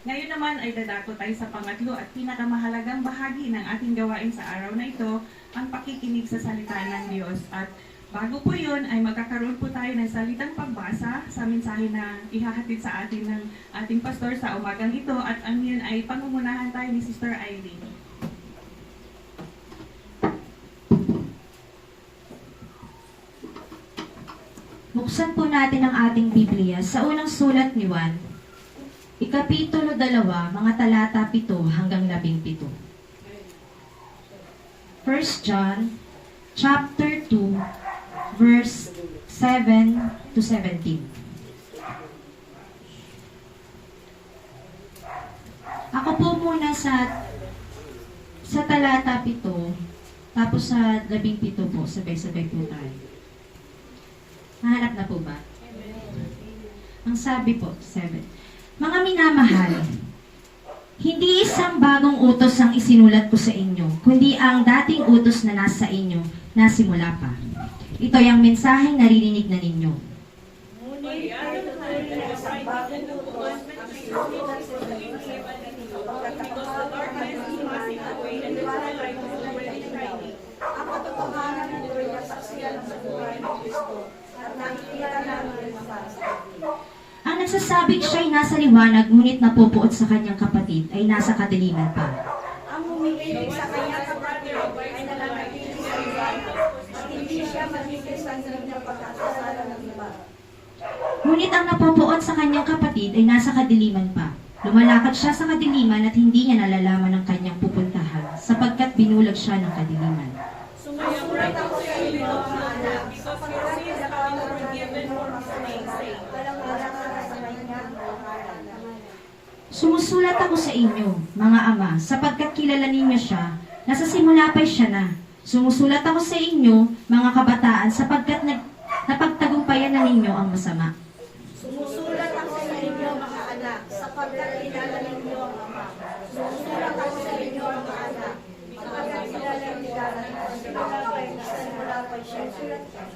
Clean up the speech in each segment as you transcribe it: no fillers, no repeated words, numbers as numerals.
Ngayon naman ay dadako tayo sa pangatlo at pinakamahalagang bahagi ng ating gawain sa araw na ito, ang pakikinig sa salita ng Diyos. At bago po yun ay magkakaroon po tayo ng salitang pagbasa sa mensahe na ihahatid sa atin ng ating pastor sa umagang ito at ang yun ay pangumunahan tayo ni Sister Eileen. Buksan po natin ang ating Biblia sa unang sulat ni Juan, Ikapitulo 2, mga talata 7 hanggang 17. 1 John, chapter 2, verse 7 to 17. Ako po muna sa talata 7, tapos sa 17 po, sabay-sabay po tayo. Nahanap na po ba? Ang sabi po, 7. Mga minamahal, hindi isang bagong utos ang isinulat ko sa inyo, kundi ang dating utos na nasa inyo, na simula pa. Ito ay ang mensaheng naririnig na ninyo. Ngunit kahit na isang bagong utos ang isinulat ko sa inyo, pagkatapos the darkness is passing away and the light is already shining. Ang katotohanan ng buhay na saksiyan sa buhay ng Kristo at nakikita namin ang pag-asabi. Ang nagsasabing siya'y nasa liwanag, ngunit napupuot sa kanyang kapatid, ay nasa kadiliman pa. Ang humihilig sa kanyang kapatid ay nananatili sa liwanag at hindi siya magiging sandig ng pagkakasala ng iba. Ngunit ang napupuot sa kanyang kapatid ay nasa kadiliman pa. Lumalakad siya sa kadiliman at hindi niya nalalaman ang kanyang pupuntahan, sapagkat binulag siya ng kadiliman. Sumusulat ako sa inyo, mga anak, because your sins have been forgiven for his name's sake. Walang para sa kanyang pangalan. Sumusulat ako sa inyo, mga ama, sapagkat kilala ninyo siya, nasa simula pa'y siya na. Sumusulat ako sa inyo, mga kabataan, sapagkat napagtagumpayan na ninyo ang masama. Sumusulat ako sa inyo, mga anak, sapagkat kilala ninyo ang Ama. Sumusulat ako sa inyo, mga anak, sapagkat kilala ninyo ang simula pa siya.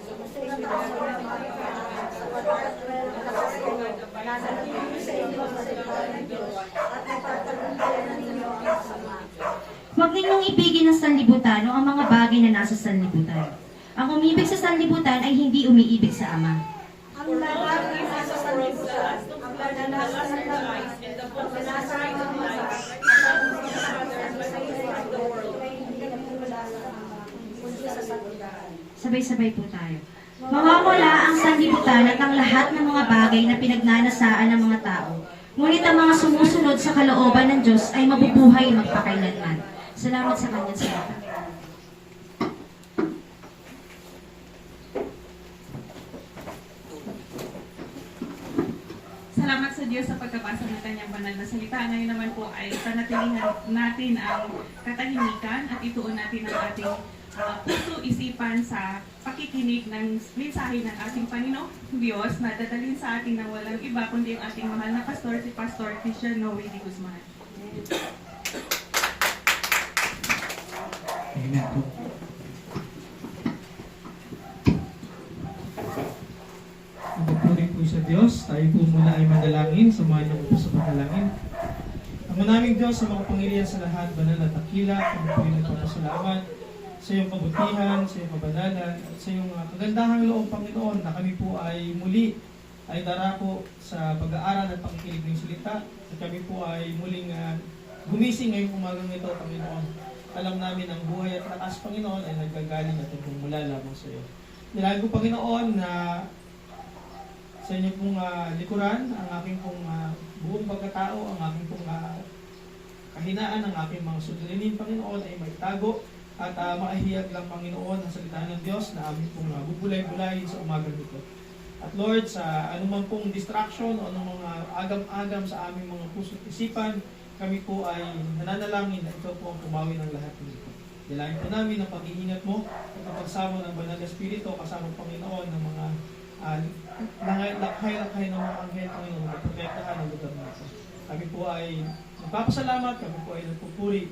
Sumusulat ako sa inyo, mga anak, sapagkat nananatili sa inyo ang salita ng Diyos at napagtagumpayan na ninyo ang masama. Huwag ninyong ibigin ng sanlibutan o ang mga bagay na nasa sanlibutan. Ang umibig sa sanlibutan ay hindi umiibig sa Ama. Ang lahat ng nasa sanlibutan, ang pagnanasa ng langit, ang pagnanasa ng mga ay hindi nagmumula sa Ama, kundi sa sanlibutan. Sabay-sabay po tayo. Mawawala ang sanlibutan at ang lahat ng mga bagay na pinagnanasaan ng mga tao. Ngunit ang mga sumusunod sa kalooban ng Diyos ay mabubuhay magpakailanman. Salamat sa kanyang salita. Salamat sa Diyos sa pagkabasa ng kanyang banal na salita. Ngayon naman po ay panatilihan natin ang katahimikan at ituon natin ang ating puso isipan sa pakikinig ng mensahe ng ating Panginoong Diyos na dadalhin sa atin ng walang iba kundi ang ating mahal na pastor, si Pastor Christian Noe D. Guzman. Amen po. Magpuri po sa Diyos. Tayo po muna ay manalangin. Samahan niyo po sa panalangin. Ang naming Diyos sa mga pangilihan sa lahat, banal at takila, kami po ay nagpapasalamat sa iyong kabutihan, sa iyong kabanalan, at sa iyong kagandahang loob, Panginoon, na kami po ay muli ay darako sa pag-aaral at pakikinig ng salita. At kami po ay muling gumising ngayong umagang ito, Panginoon. Alam namin ang buhay at lakas, Panginoon, ay naggagaling at nagmumula lamang sa iyo. Nilagay ko, Panginoon, na sa inyo pong likuran, ang aking pong buong pagkatao, ang aking pong kahinaan, ang aking mga suliranin, Panginoon, ay maitago at maahiyag lang, Panginoon, ang salita ng Diyos na aming pong bubulay-bulayin sa umagang ito. At Lord, sa anumang pong distraction o anumang mga agam-agam sa aming mga puso at isipan, kami po ay nananalangin na ito po ang pumawi ng lahat nito. Dilayin po namin ang pag-iingat mo at ang pagsama ng Banal na Espiritu kasama Panginoon ng mga lakhay-lakhay ng mga anghel, Panginoon, na protektahan ang lugar natin. Kami po ay nagpapasalamat, kami po ay nagpupuri,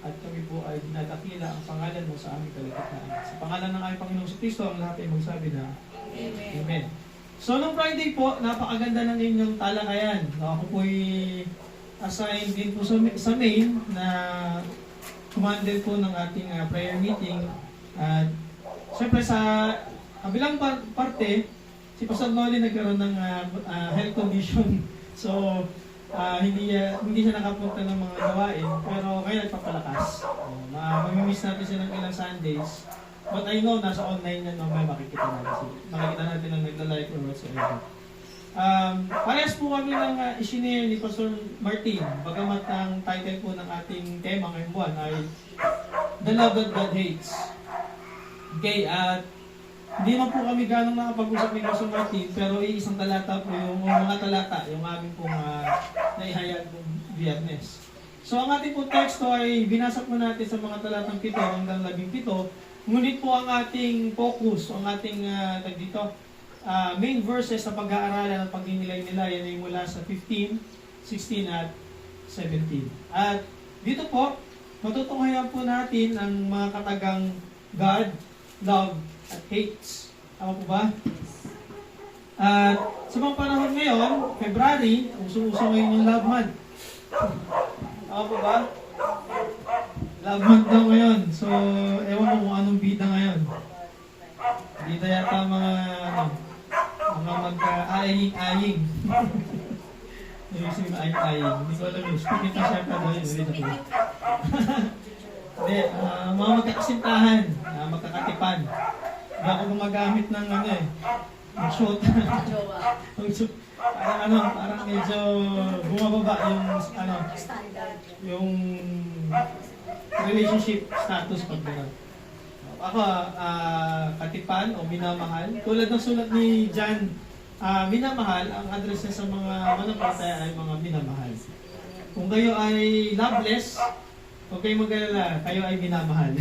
at kami po ay dinadakila ang pangalan mo sa aming kalagitnaan. Sa pangalan ng aming Panginoong Kristo, ang lahat ay magsabi na Amen. Amen. So, nung Friday po, napakaganda ng inyong talakayan. Ako po ay assigned din po sa main na commander po ng ating prayer meeting. At syempre sa kabilang parte, si Pastor Noli nagkaroon ng health condition. So, hindi siya nakapunta ng mga gawain, pero kaya nagpapalakas. Mamimiss natin siya ng ilang Sundays. But I know, nasa online yan, may makikita natin ang nagla-like or whatsoever. Parehas po kami ng isinare ni Pastor Martin, bagamat ang title po ng ating tema ngayong buwan ay The Love That God Hates. Okay, at hindi man po kami ganong nakapag-usap ni Pastor Martin, pero isang talata po yung mga talata, yung aming pong naihayag ng Biyernes. So ang ating pong teksto ay binasa po natin sa mga talatang 7 hanggang 17. Ngunit po ang ating focus, ang ating main verses na pag-aaralan at pagninilay-nila, yan ay mula sa 15, 16 at 17. At dito po, matutunghayan po natin ang mga katagang God, love, at hates. Tama po ba? At sa mga panahon ngayon, February, uso-uso ngayon yung love month. Tama po ba? Love month daw ngayon. So, ewan ko kung anong bida ngayon. Bida yata mga mag-aaying-aying. Yung isip aying-aying. Hindi ko alam yun. Speaking pa siya pa doon. Hindi, mga magkakasintahan, magkakatipan. Hindi ako gumagamit ng mag-shoot. Parang medyo bumababa yung relationship status pag gano'n. Ako, katipan o minamahal. Tulad ng sulat ni John, minamahal, ang address niya sa mga manampalataya ay mga minamahal. Kung kayo ay loveless, huwag kayong mag-alala, kayo ay minamahal.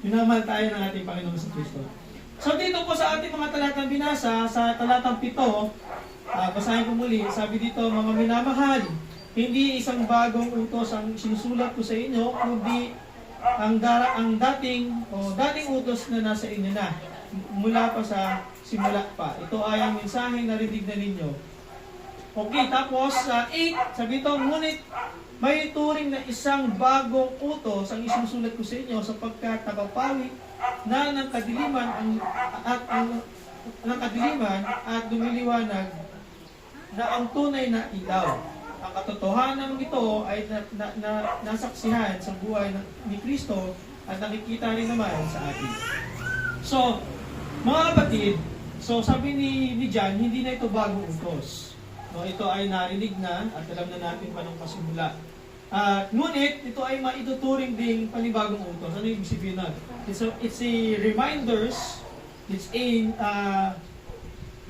Minamahal tayo ng ating Panginoon sa Kristo. So dito po sa ating mga talatang binasa, sa talatang 7, basahin ko muli, sabi dito, mga minamahal, hindi isang bagong utos ang sinusulat ko sa inyo, kundi ang dating utos na nasa inyo na, mula pa sa simula pa. Ito ay ang mensahe na narinig na ninyo. Okay, tapos sa 8, sabi ito, ngunit may turing na isang bagong utos ang isinusulat ko sa inyo sapagkat tagapawi na ng kadiliman at dumiliwanag na ang tunay na ilaw. Ang katotohanan ito ay nasaksihan sa buhay ni Kristo at nakikita rin naman sa atin. So, mga kapatid, sabi ni John, hindi na ito bagong utos. No, ito ay narinig na at alam na natin pa ng pasimula. Ngunit, ito ay maituturing ding panibagong utos. Ano yung ibig sabihin nun? It's a reminders, it's a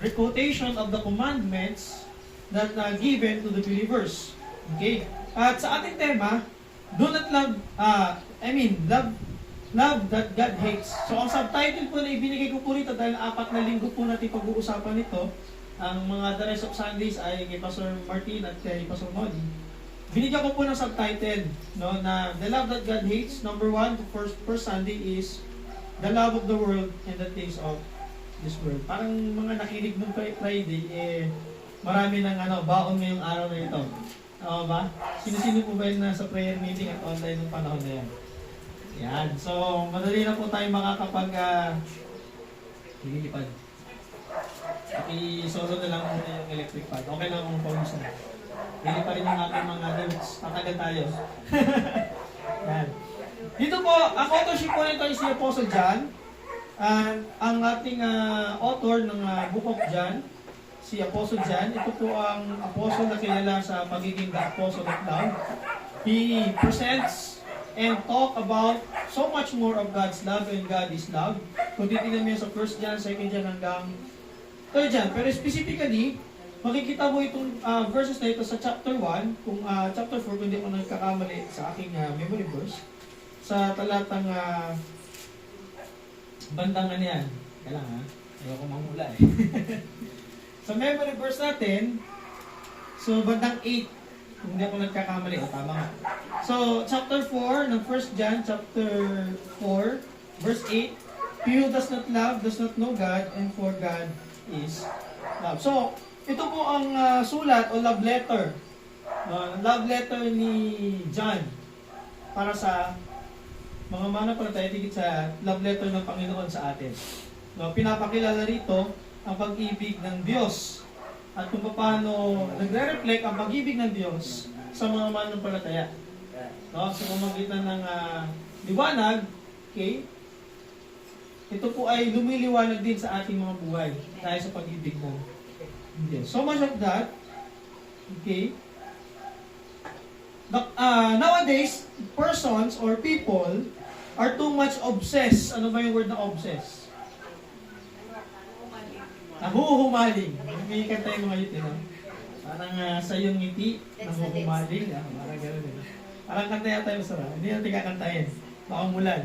requotation of the commandments that given to the believers. Okay? At sa ating tema, do not love, love that God hates. So ang subtitle po na ibinigay ko po rito dahil 4 na linggo po natin pag-uusapan ito, ang mga the rest of Sundays ay kay Pastor Martin at kay Pastor Noli. Binigyan ko po ng subtitle, no, na the love that God hates. Number 1, the first Sunday is the love of the world and the things of this world. Parang mga nakinig nung Friday, marami ng baon ngayong araw na ito. Tama ba? Sino-sino po ba yun na sa prayer meeting at online ng panahon na yan? Yan. So, madali na po tayo makakapag lilipad. I-solo na lang muna yung electric pad. Okay lang kung pawis na. Hindi pa rin yung ating mga notes. Tatagal tayo. Yan. Dito po, ang authorship po nito is si Apostle John. Ang ating author ng Book of John, si Apostle John, ito po ang apostle na kilala sa pagiging the Apostle of Love. He presents and talk about so much more of God's love and God is love. Kung titignan mo sa 1 John, 2 John hanggang 3 John. Pero specifically, makikita mo itong verses na ito sa chapter 1, kung chapter 4, kung hindi ako nagkakamali sa aking memory verse, sa talatang bandang yan. Kaya lang ayoko manghula Sa memory verse natin, so bandang 8, kung hindi ako nagkakamali, tama nga. So, chapter 4 ng 1 John, chapter 4, verse 8, he who does not love does not know God, and for God is love. So, ito po ang sulat o love letter Love letter ni John para sa mga mananampalataya, tigit sa love letter ng Panginoon sa atin. No, pinapakilala rito ang pag-ibig ng Diyos at kung paano nagre-reflect ang pag-ibig ng Diyos sa mga mananampalataya. No, sa pamamagitan ng liwanag, okay? Ito po ay lumiliwanag din sa ating mga buhay dahil sa pag-ibig ng Diyos. So much of that, okay? But, nowadays, persons or people are too much obsessed. Ano ba yung word na obsessed? Nahuhumaling. May kanta yung mga youth, no? Parang sa iyong ngiti, nahuhumaling. Parang gano'n, eh. Parang kanta yata yung sarap. Hindi natin kakantayin. Makamulan.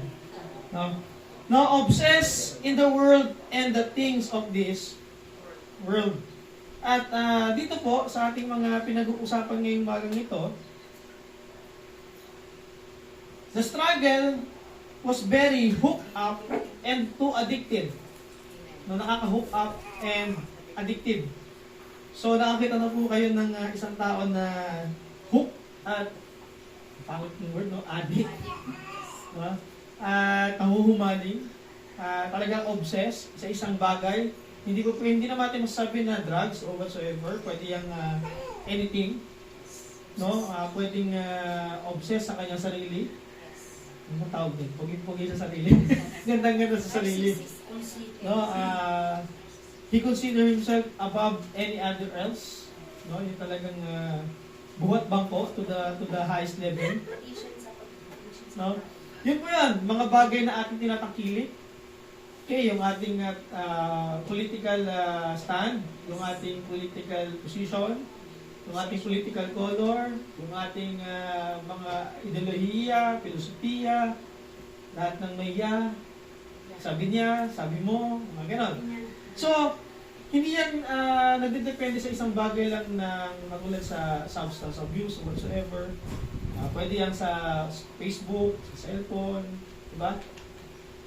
No? Now, obsessed in the world and the things of this world. At dito po, sa ating mga pinag-uusapan ngayong magang ito, the struggle was very hooked up and too addictive. No, nakaka-hook up and addictive. So, nakakita na po kayo ng isang tao na hook at pangit yung word, no? Addict. Diba? At nahuhumaling. Talagang obsessed sa isang bagay. Hindi na natin masasabi na drugs or whatsoever. Pwede yung anything. No? Pwedeng obsessed sa kanyang sarili. Ano tawag din? Pugi-pugi sa sarili. Gandang-ganda sa sarili. No? He consider himself above any other else. No? Yung talagang buhat bangko to the highest level. No? Yun po yan, mga bagay na ating tinatangkilik. Okay, yung ating political stand, yung ating political position, yung ating political color, yung ating mga ideolohiya, filosofiya, lahat ng maya, sabi niya, sabi mo, mga ganon. So, hindi yan nagdedepende sa isang bagay lang na katulad sa substance abuse or whatsoever. Pwede yan sa Facebook, sa cellphone, diba?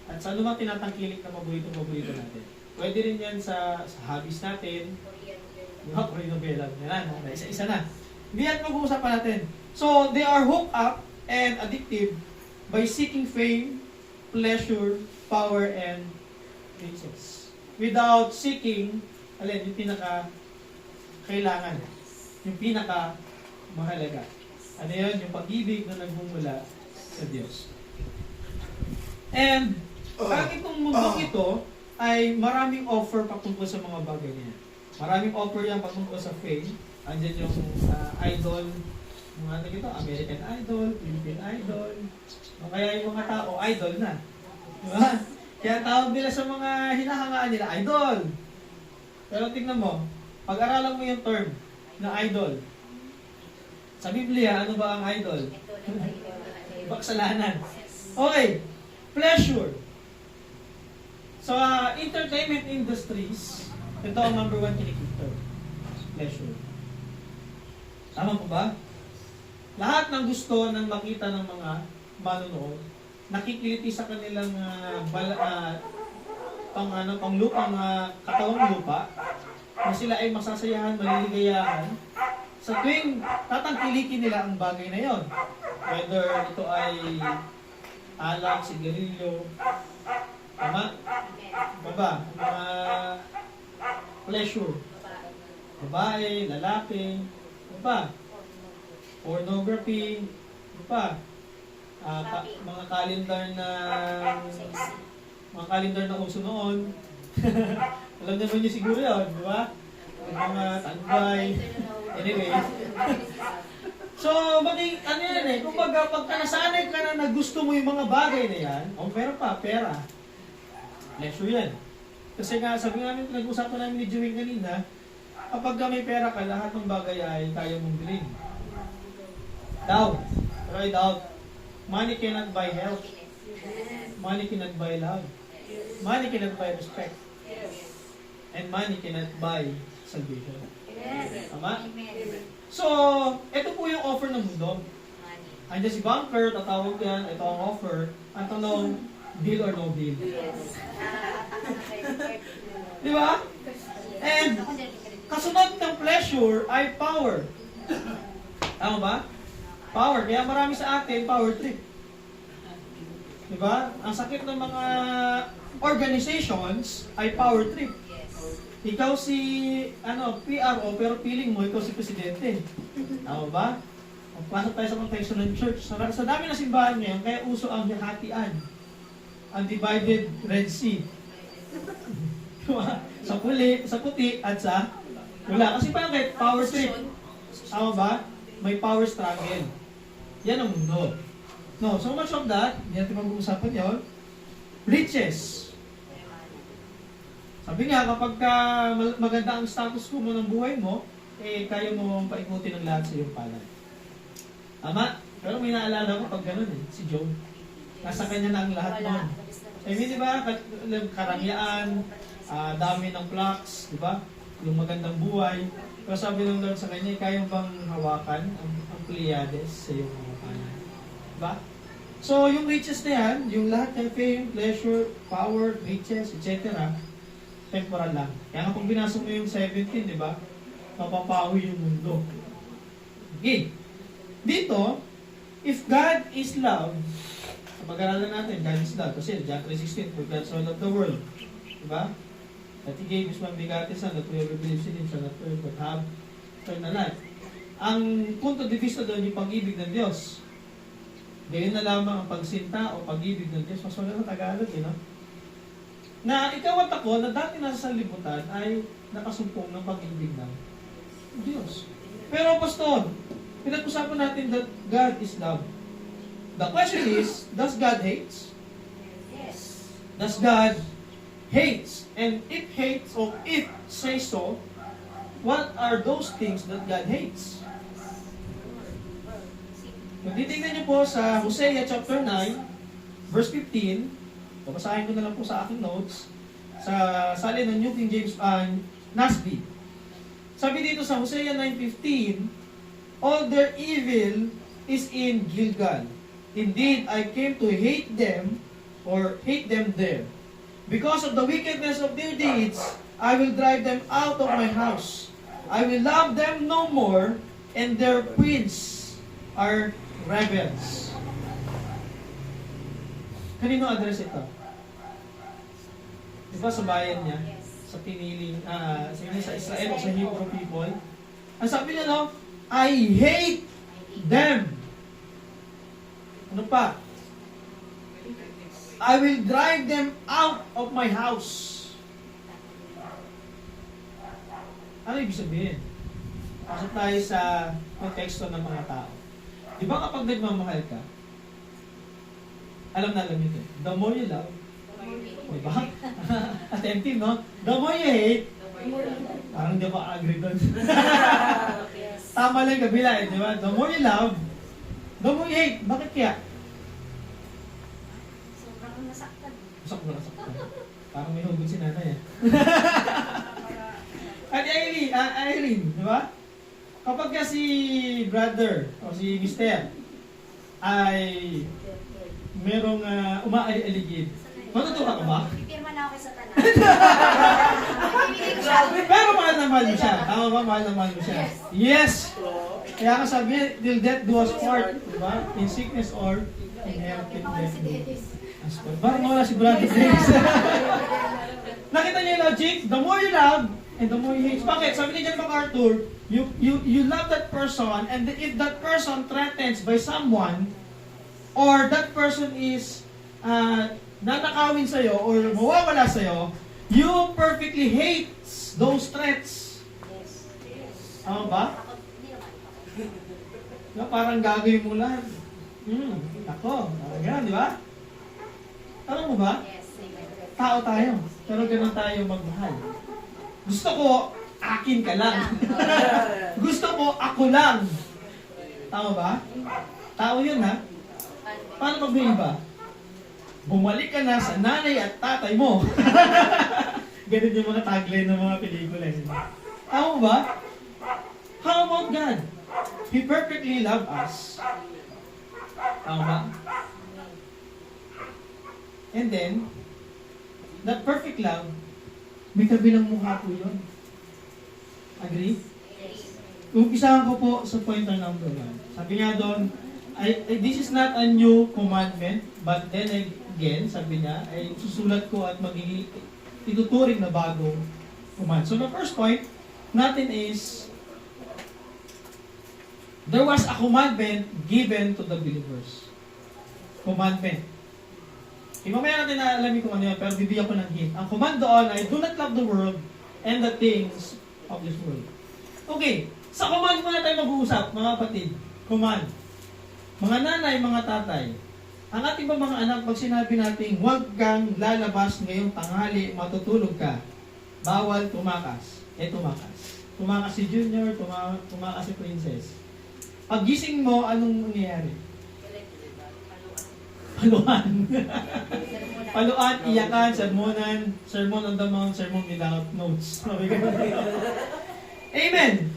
At sa anumang tinatangkilik na paborito natin. Pwede rin yan sa hobbies natin. Diba? Korean novela. Yan, isa-isa na. Hindi yan pag-uusapan natin. So, they are hooked up and addictive by seeking fame, pleasure, power, and riches. Without seeking, yung pinaka-kailangan. Yung pinaka-mahalaga. Ano yun? Yung pag-ibig na nagmumula sa Diyos. And, ang itong mundong ito ay maraming offer patungkol sa mga bagay niya. Maraming offer yan patungkol sa fame. Andiyan yung idol, mga ano ito, American Idol, Philippine Idol. O kaya yung mga tao, idol na. Diba? Kaya tawag nila sa mga hinahangaan nila, idol. Pero tingnan mo, pag-aralan mo yung term na idol. Sa Biblia, ano ba ang idol? Paksalanan. Okay. Pleasure. Sa entertainment industries, ito ang number 1 kinikita. Pleasure. Tama po ba? Lahat ng gusto ng makita ng mga manonood, nakikiliti sa kanilang panglupang katawang lupa, na sila ay masasayahan, maliligayahan, sa tuwing tatangkilikin nila ang bagay na yon. Whether ito ay alak, sigarilyo, tama? Baba, mga pleasure. Babae, lalaki, baba. Pornography, baba. Mga kalendar na uso noon. Alam naman niyo siguro yun, di ba? Mga tangbay. Anyway. So, ano yan eh, kumbaga, pagka nasanay ka na gusto mo yung mga bagay na yan, pera. Pleasure yan. Kasi nga, sabi nga namin, nag-usapan namin ni Joey kanina, kapag may pera ka, lahat ng bagay ay kaya mong bilhin. Doubt. Try doubt. Money cannot buy health. Money cannot buy love. Money cannot buy respect. And money cannot buy salvation. Tama? So, ito po yung offer ng mundo. Andiyan si banker, tatawag yan, ito ang offer. Ang tanong, deal or no deal? Di ba? And, kasunod ng pleasure ay power. Tama ba? Power. Kaya marami sa atin, power trip. Diba? Ang sakit ng mga organizations ay power trip. Ikaw si PRO pero feeling mo ikaw si presidente. Tama ba? Pasok tayo sa konteksto ng church. Sa dami na simbahan ngayon, kaya uso ang hatian. Undivided Red Sea. Diba? Sa puti at sa wala. Kasi bakit? Power trip. Tama ba? May power struggle. Yan ang mundo. No, so much of that, hindi natin mag-uusapan yun. Riches. Sabi nga, kapag maganda ang status quo mo ng buhay mo, kaya mo paikutin ng lahat sa iyong palad. Tama? Pero may naalala ko pag ganun si Job. Nasa kanya na ang lahat nun. Di ba? Karangyaan, dami ng flocks, di ba? Yung magandang buhay. Pero sabi ng Lord sa kanya, kaya bang hawakan ang Pleiades sa iyong mga palad? Diba? So, yung riches na yan, yung lahat ng fame, pleasure, power, riches, etc., temporal lang. Kaya nga kung binasa mo yung 17, di ba? Mapapawi yung mundo. Okay. Dito, if God is love, sa pag-aralan natin, God is love. Kasi John 3:16, for God so loved the world. Di ba? That He gave His one begotten Son, that whoever believes in Him shall not perish but have eternal life. Ang punto de vista doon, yung pag-ibig ng Diyos. Gayon na lamang ang pagsinta o pag-ibig ng Diyos. Mas wala sa Tagalog, no? Na ikaw at ako, na dati nasa sanlibutan, ay nakasumpong ng pag-ibig ng Diyos. Pero, Pastor, pinag-usapan natin that God is love. The question is, does God hates? Yes. Does God hates? And if hates, or if say so, what are those things that God hates? Kung titignan niyo po sa Hosea chapter 9, verse 15, babasahin ko na lang po sa aking notes, sa salin ng New King James, NASB. Sabi dito sa Hosea 9:15, all their evil is in Gilgal. Indeed, I came to hate them, or hate them there. Because of the wickedness of their deeds, I will drive them out of my house. I will love them no more, and their prince are rebels. Kanino address ito? Di ba sa bayan niya? Sa piniling, sa Israel o sa Hebrew people? Ang sabi niya, no? I hate them. Ano pa? I will drive them out of my house. Ano ibig sabihin? Pasok tayo sa konteksto ng mga tao. Di ba kapag nagmamahal ka, alam nyo ito, the more you love, di ba? Attentive, no? The more you hate, parang hindi ako agree doon. Tama lang kabila, di ba? The more you love, the more you hate. Bakit kaya? Sobrang nasaktan. Sobrang nasaktan. Parang may hugot si nanay, At Eileen, di ba? Kapag ka si brother o si mister ay merong umaali-aligid, matutuwa ka ba? Pipirma na ako sa tanan. Pero mahal na mahal mo siya. Tama ba? Mahal na mahal mo siya. Yes! Kaya ka sabi, till death do us part. Diba? In sickness or in health, till death do us part. Parang mawala si brother Dennis. Nakita niyo yung logic? The more you love, and the more you hate. Bakit? Sabi ni John MacArthur, you love that person, and if that person threatens by someone, or that person is nanakawin sa'yo, or mawawala sa'yo, you perfectly hate those threats. Tama ba? No, parang gagawin mo lang. Ako, parang gano'n, di ba? Alam mo ba? Tao tayo, pero gano'n tayo magmahal. Gusto ko, akin ka lang. Gusto ko, ako lang. Tama ba? Tao yun, ha? Paano pag may iba? Bumalik ka na sa nanay at tatay mo. Ganun yung mga tagline ng mga pelikula. Tama ba? How about God? He perfectly loved us. Tama ba? And then, that perfect love, may kabilang mukha po yun. Agree? Umpisahan ko po sa pointer number 1. Sabi nga doon, this is not a new commandment, but then again, sabi niya, ay susulat ko at magiging ituturing na bagong command. So the first point natin is, there was a commandment given to the believers. Commandment. Mamaya natin na alamin kung ano yun, pero bibigyan ko ng hint. Ang command doon ay, do not love the world and the things of this world. Okay, sa command muna tayo mag-uusap, mga kapatid. Command. Mga nanay, mga tatay, ang ating mga anak, pag sinabi natin, huwag kang lalabas ngayong tanghali, matutulog ka. Bawal tumakas. Tumakas. Tumakas si Junior, tumakas si Princess. Pag gising mo, anong nangyayari? Paluan. Paluan, iyakan, sermonan, sermon on the mount, sermon without notes. Amen.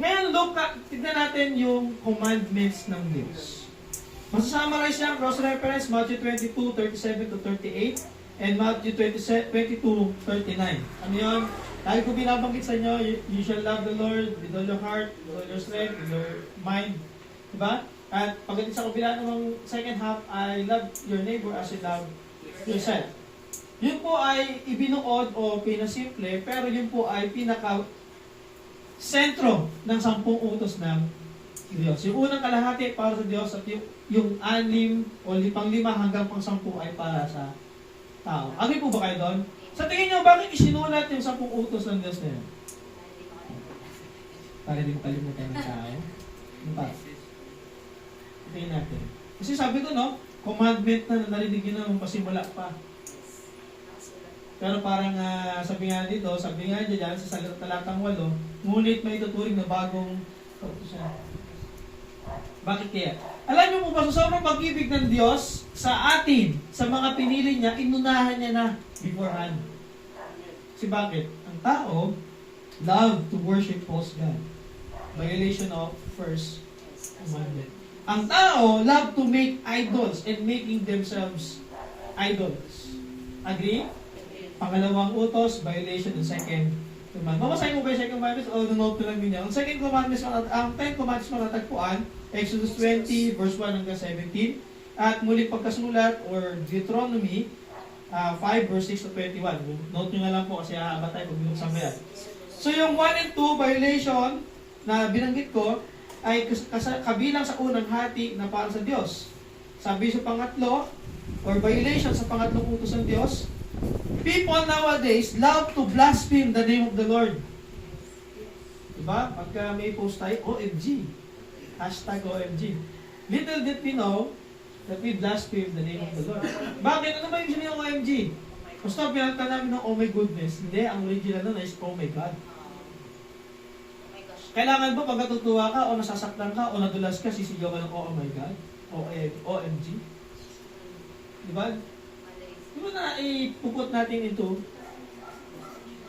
Ngayon, look, tignan natin yung commandments ng Diyos. Masasummarize niya, cross-reference, Matthew 22, 37 to 38, and Matthew 22, 39. Ano yun? Dahil ko binabanggit sa inyo, you shall love the Lord with all your heart, with all your strength, with your mind. Diba? At pagdating sa kabila ng second half, I love your neighbor as you love yourself. Yun po ay ibinuod o pinasimple, pero yun po ay sentro ng 10 utos ng Diyos. Yung unang kalahati para sa Diyos at yung 6 o 5 hanggang pang 10 ay para sa tao. Agree po ba kayo doon? Sa tingin nyo, bakit isinulat yung 10 utos ng Diyos na yun? Para din kalimutan ng tao. Tingin natin. Kasi sabi ko, no, commandment na narinig nyo na nung pasimula pa. Pero parang sabi nga dito, sabi nga dyan sa talatang 8, ngunit may tuturing na bagong kautusan. Bakit kaya? Alam niyo po ba, sa sobrang pag-ibig ng Diyos sa atin, sa mga pinili niya, inunahan niya na beforehand. Kasi bakit? Ang tao, love to worship false God. Violation of first commandment. Ang tao, love to make idols and making themselves idols. Agree? Pangalawang utos, violation ng second commandment. Mamasahin mo ba yung second commandment? O note lang niya. Ang second commandment, ang 10 commandments matatagpuan, Exodus 20, verse 1 hanggang 17, at muling pagkasulat, or Deuteronomy 5, verse 6 to 21. Note nyo nga lang po kasi hahaba tayo pag binuksan mo yan. So yung 1 and 2 violation na binanggit ko, ay kabilang sa unang hati na para sa Diyos. Sabi sa pangatlo, or violation sa pangatlong utos ng Diyos, people nowadays love to blaspheme the name of the Lord. Diba? Pagka may post tayo, OMG. Hashtag OMG. Little did we know that we blaspheme the name of the Lord. Bakit? Ano ba yung sabihin ng OMG? Basta pinalitan namin ng oh my goodness. Hindi, ang original nun is oh my God. Kailangan ba pag natutuwa ka o nasasaktan ka o nadulas ka, sisigaw ka ng oh my God? O OMG? Diba? Diba na ipuput natin into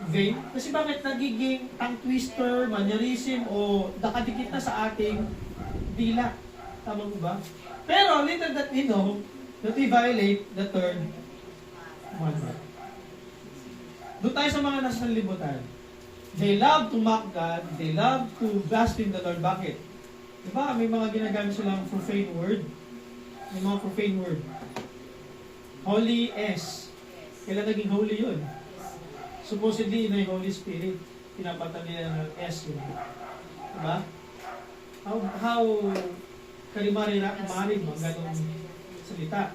vain? Kasi bakit nagiging tongue twister, mannerism, o nakadikit na sa ating dila? Tama mo ba? Pero little that we know that we violate the third commandment. Doon tayo sa mga nasa libutan. They love to mock God. They love to blaspheme the Lord. Bakit? Diba? May mga ginagamit silang profane word. May mga profane word. Holy S. Kailan naging holy yun? Supposedly, na yung Holy Spirit. Pinapatan nila ng S yun. Diba? How kalimari na kumarin mga ganong salita.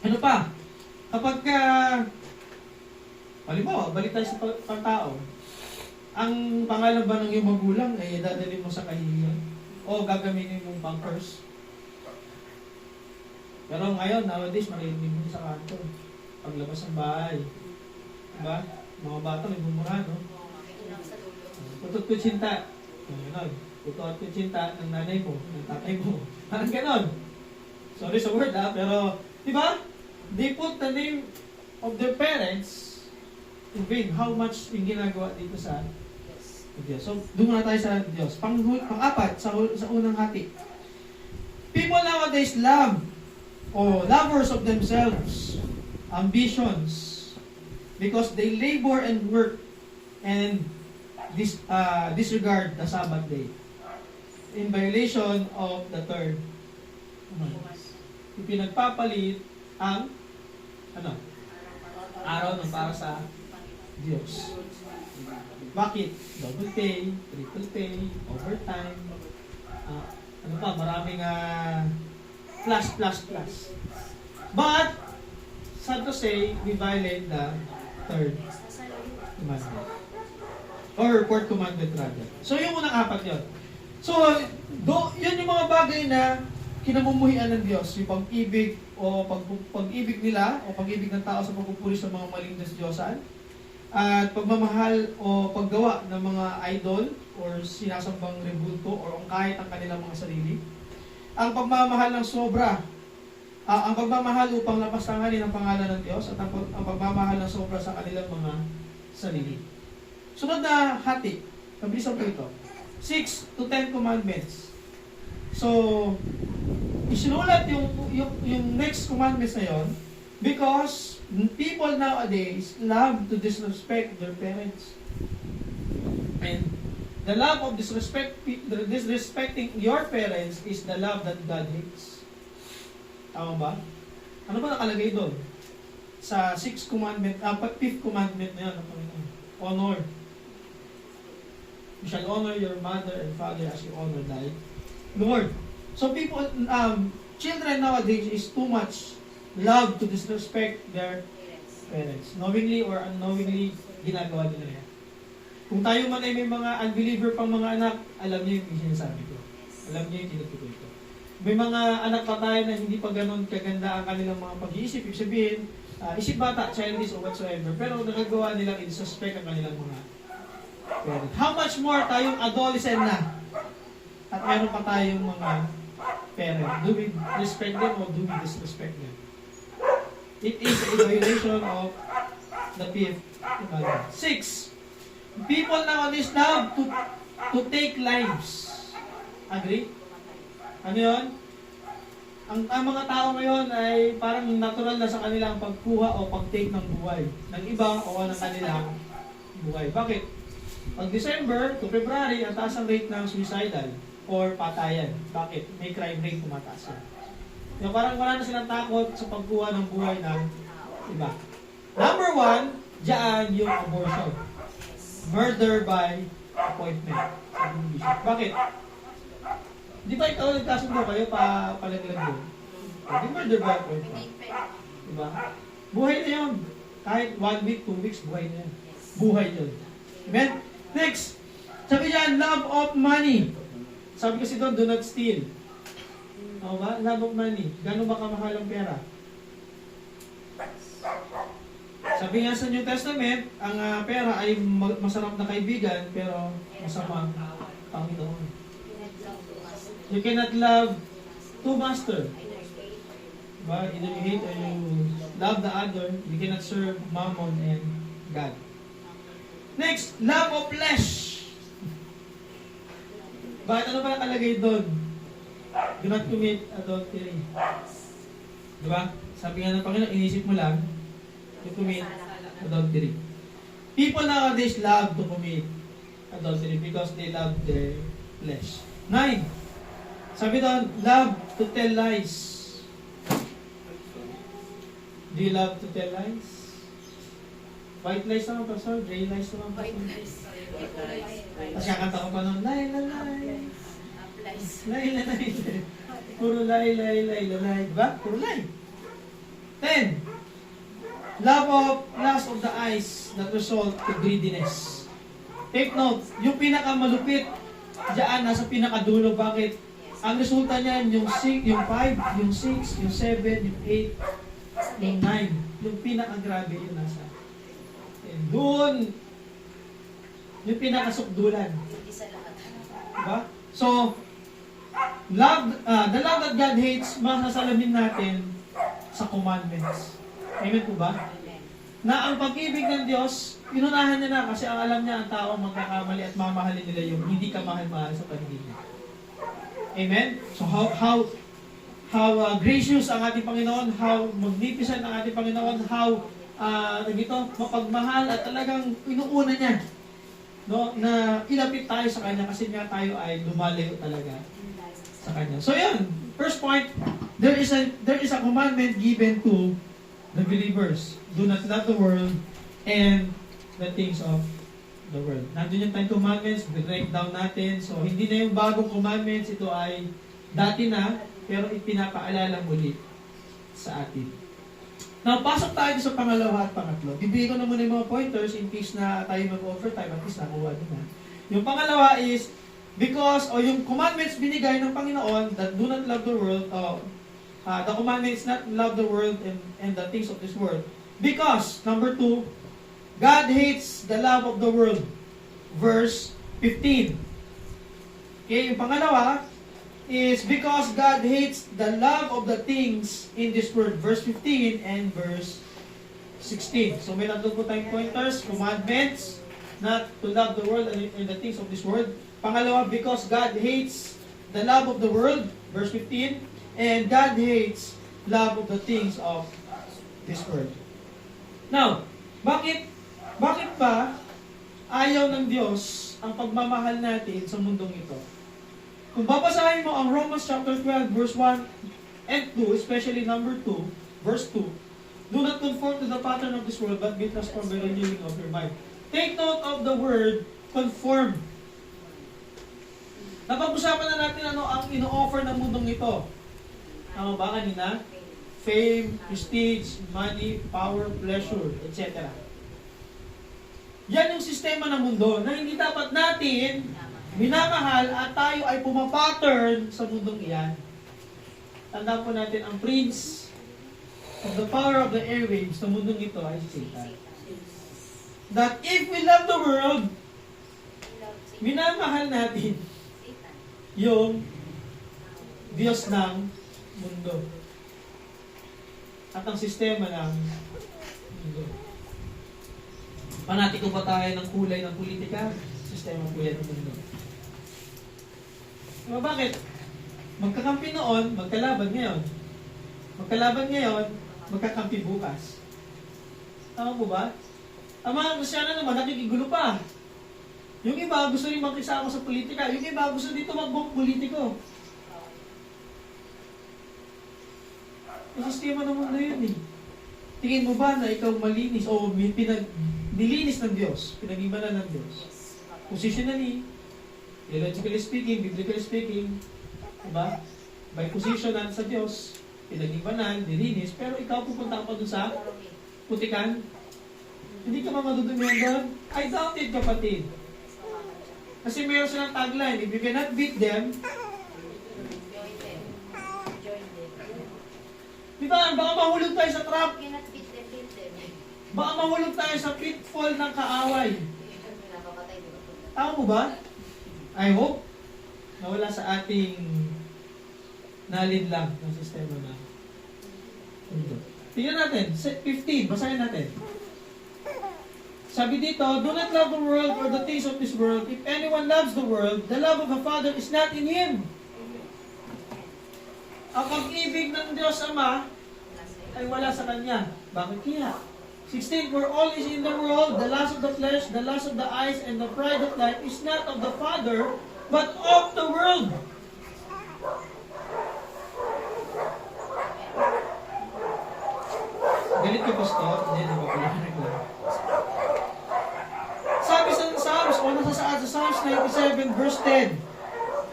Ano pa? Kapag halimbawa, balik tayo sa pagtao. Ang pangalan ba ng iyong magulang ay dadalhin mo sa kahihiyan? O gagamitin mong bunkers? Pero ngayon, nowadays, marinig mo sa kanto. Paglabas ng bahay. Diba? Mga bata may bumura, no? Putot ko tsinta. Putot ko tsinta ng nanay mo, ng tatay mo. Parang ganon. Sorry sa word, pero, diba? They put the name of their parents in vain. How much yung ginagawa dito sa Diyos. So, doon muna tayo sa Diyos. Pang-apat, sa unang hati. People nowadays love or lovers of themselves, ambitions, because they labor and work and disregard the Sabbath day in violation of the third commandment. Ipinagpapalit ang araw ng para sa Diyos. Bakit? Double pay, triple pay, overtime, maraming plus. But, sad to say, we violate the third commandment. Or fourth commandment rather. So, yung unang apat yun. So, yun yung mga bagay na kinamumuhian ng Diyos. Yung pag-ibig o pag-ibig nila o pag-ibig ng tao sa pagpupuri sa mga maling Diyosan. At pagmamahal o paggawa ng mga idol or sinasambang rebulto or kahit ang kanilang mga sarili. Ang pagmamahal ng sobra. Ang pagmamahal upang lapastanganin ang pangalan ng Diyos at ang pagmamahal ng sobra sa kanilang mga sarili. Sunod na hati. Mabilisan po ito. 6 to 10 commandments. So, isinulat yung next commandments na yon because people nowadays love to disrespect their parents. And the love of disrespecting your parents is the love that God hates. Tama ba? Ano ba nakalagay doon? Sa 5th commandment na yan ng Panginoon. Honor. You shall honor your mother and father as you honor thy Lord. So people, children nowadays is too much love to disrespect their parents. Knowingly or unknowingly, ginagawa nila yan. Kung tayo man ay may mga unbeliever pang mga anak, alam niyo yung sinasabi ko. Alam niyo yung tinutukoy ko. May mga anak pa tayo na hindi pa ganun kaganda ang kanilang mga pag-iisip. Ibig sabihin, isip bata, childish or whatsoever. Pero nagagawa nilang i-disrespect ang kanilang mga parents. How much more tayong adolescent na? At meron pa tayong mga parents. Do we respect them or do we disrespect them? It is a violation of the 5th commandment. 6. People nowadays love to take lives. Agree? Ano yun? Ang mga tao ngayon ay parang natural na sa kanilang pagkuha o pag-take ng buhay ng iba o ng kanilang buhay. Bakit? Pag December to February, ang taas ang rate ng suicidal or patayan. Bakit? May crime rate tumataas yan. Yung parang wala na silang takot sa pagkuha ng buhay ng iba. Number 1, dyan yung abortion. Murder by appointment. Bakit? Di ba ikaw nagkasundo kayo palaglag doon? Di murder by appointment. Diba? Buhay na yun. Kahit 1 week, 2 weeks, buhay na yun. Buhay yun. Amen? Next. Sabi dyan, love of money. Sabi kasi doon, do not steal. O ba? Love of money. Gano'n ba kamahal ang pera? Sabi nga sa New Testament, ang pera ay masarap na kaibigan, pero masama ang Panginoon. You cannot love two masters. Diba? Either you hate or you love the other. You cannot serve Mammon and God. Next, love of flesh. Bakit ano ba nakalagay doon? Do not commit adultery. Diba? Sabi nga ng Panginoon, inisip mo lang, you commit adultery. People nowadays love to commit adultery because they love their flesh. 9. Sabi doon, love to tell lies. Do you love to tell lies? White lies naman, Pastor. Gray lies naman, Pastor. Tapos kakanta ko pa nun, lie, lie, lie. Lie, lie, lie. Puro lie, lie, lie, lie. Diba? Puro lie. 10. Lust of the eyes that result to greediness. Take note, yung pinakamalupit, diyan, nasa pinakadulo. Bakit? Ang resulta niyan, yung 5, yung 6, yung 7, yung 8, yung 9. Yung pinakagrabe yung nasa. And doon, yung pinakasukdulan. Diba? So, the love that God hates, masasalamin natin sa commandments. Amen po ba? Na ang pag-ibig ng Diyos, inunahan niya na kasi ang alam niya ang tao magkakamali at mamahalin nila yung hindi ka mahal-mahal sa paligid niya. Amen? So how gracious ang ating Panginoon, how magnificent ang ating Panginoon, how mapagmahal at talagang inuuna niya no, na ilapit tayo sa Kanya kasi nga tayo ay lumalayo talaga sa Kanya. So yan, first point, there is a commandment given to the believers. Do not love the world and the things of the world. Nandun yung 10 commandments, break down natin. So hindi na yung bagong commandments, ito ay dati na, pero ipinapaalala muli sa atin. Now, pasok tayo sa pangalawa at pangatlo. Bibigyan ko na muna yung mga pointers in case na tayo mag-overtime, at least nakuha din na. Yung pangalawa is, because, o yung commandments binigay ng Panginoon that do not love the world, the commandments not love the world and the things of this world. Because, number 2, God hates the love of the world. Verse 15. Okay, yung pangalawa, is because God hates the love of the things in this world. Verse 15 and verse 16. So may tatlo po tayong pointers, commandments, not to love the world and the things of this world. Pangalawa, because God hates the love of the world. Verse 15. And God hates love of the things of this world. Now, bakit ba ayaw ng Diyos ang pagmamahal natin sa mundong ito? Kung babasahin mo ang Romans chapter 12, verse 1 and 2, especially number 2, verse 2, do not conform to the pattern of this world, but be transformed by renewing of your mind. Take note of the word conform. Napag-usapan na natin ano ang ino-offer ng mundong ito. Tama ba kanina? Fame, prestige, money, power, pleasure, etc. Yan yung sistema ng mundo na hindi dapat natin minamahal at tayo ay pumapattern sa mundong iyan. Tandaan po natin ang prince of the power of the airwaves sa mundong ito ay Satan. That if we love the world, minamahal natin yung Diyos ng mundo at ang sistema ng mundo. Panatiko ba tayo ng kulay ng politika? Sistema po yan ng mundo. Diba bakit? Magkakampi noon, magkalaban ngayon. Magkalaban ngayon, magkakampi bukas. Tama po ba? Ang mga Kristyano naman, nakikigulo pa. Yung iba gusto rin makisama sa politika. Yung iba gusto dito magbong politiko. Yung sistema ng mundo yun eh. Tingin mo ba na ikaw malinis o nilinis ng Diyos, pinag-ibanan ng Diyos? Positionally, theologically speaking, biblically speaking, diba? By positionan sa Diyos, pinag-ibanan, nilinis, pero ikaw pupunta ka pa dun sa putikan, hindi ka madudumihan doon? I doubt it, kapatid. Kasi meron silang tagline, if you cannot beat them, diba, baka mahulog tayo sa trap, baka mahulog tayo sa pitfall ng kaaway. Tama mo ba? I hope na wala sa ating nalinlang ng sistema na mundo. Tingnan natin, 15, basahin natin. Sabi dito, do not love the world or the things of this world. If anyone loves the world, the love of the Father is not in him. Ang pag-ibig ng Diyos Ama ay wala sa Kanya. Bakit kaya? 16, for all is in the world, the lust of the flesh, the lust of the eyes, and the pride of life is not of the Father, but of the world. Galit ka, Pastor? Hindi, di ba pala lang. Sabi sa Psalms, o nasa Psalms 97, verse 10,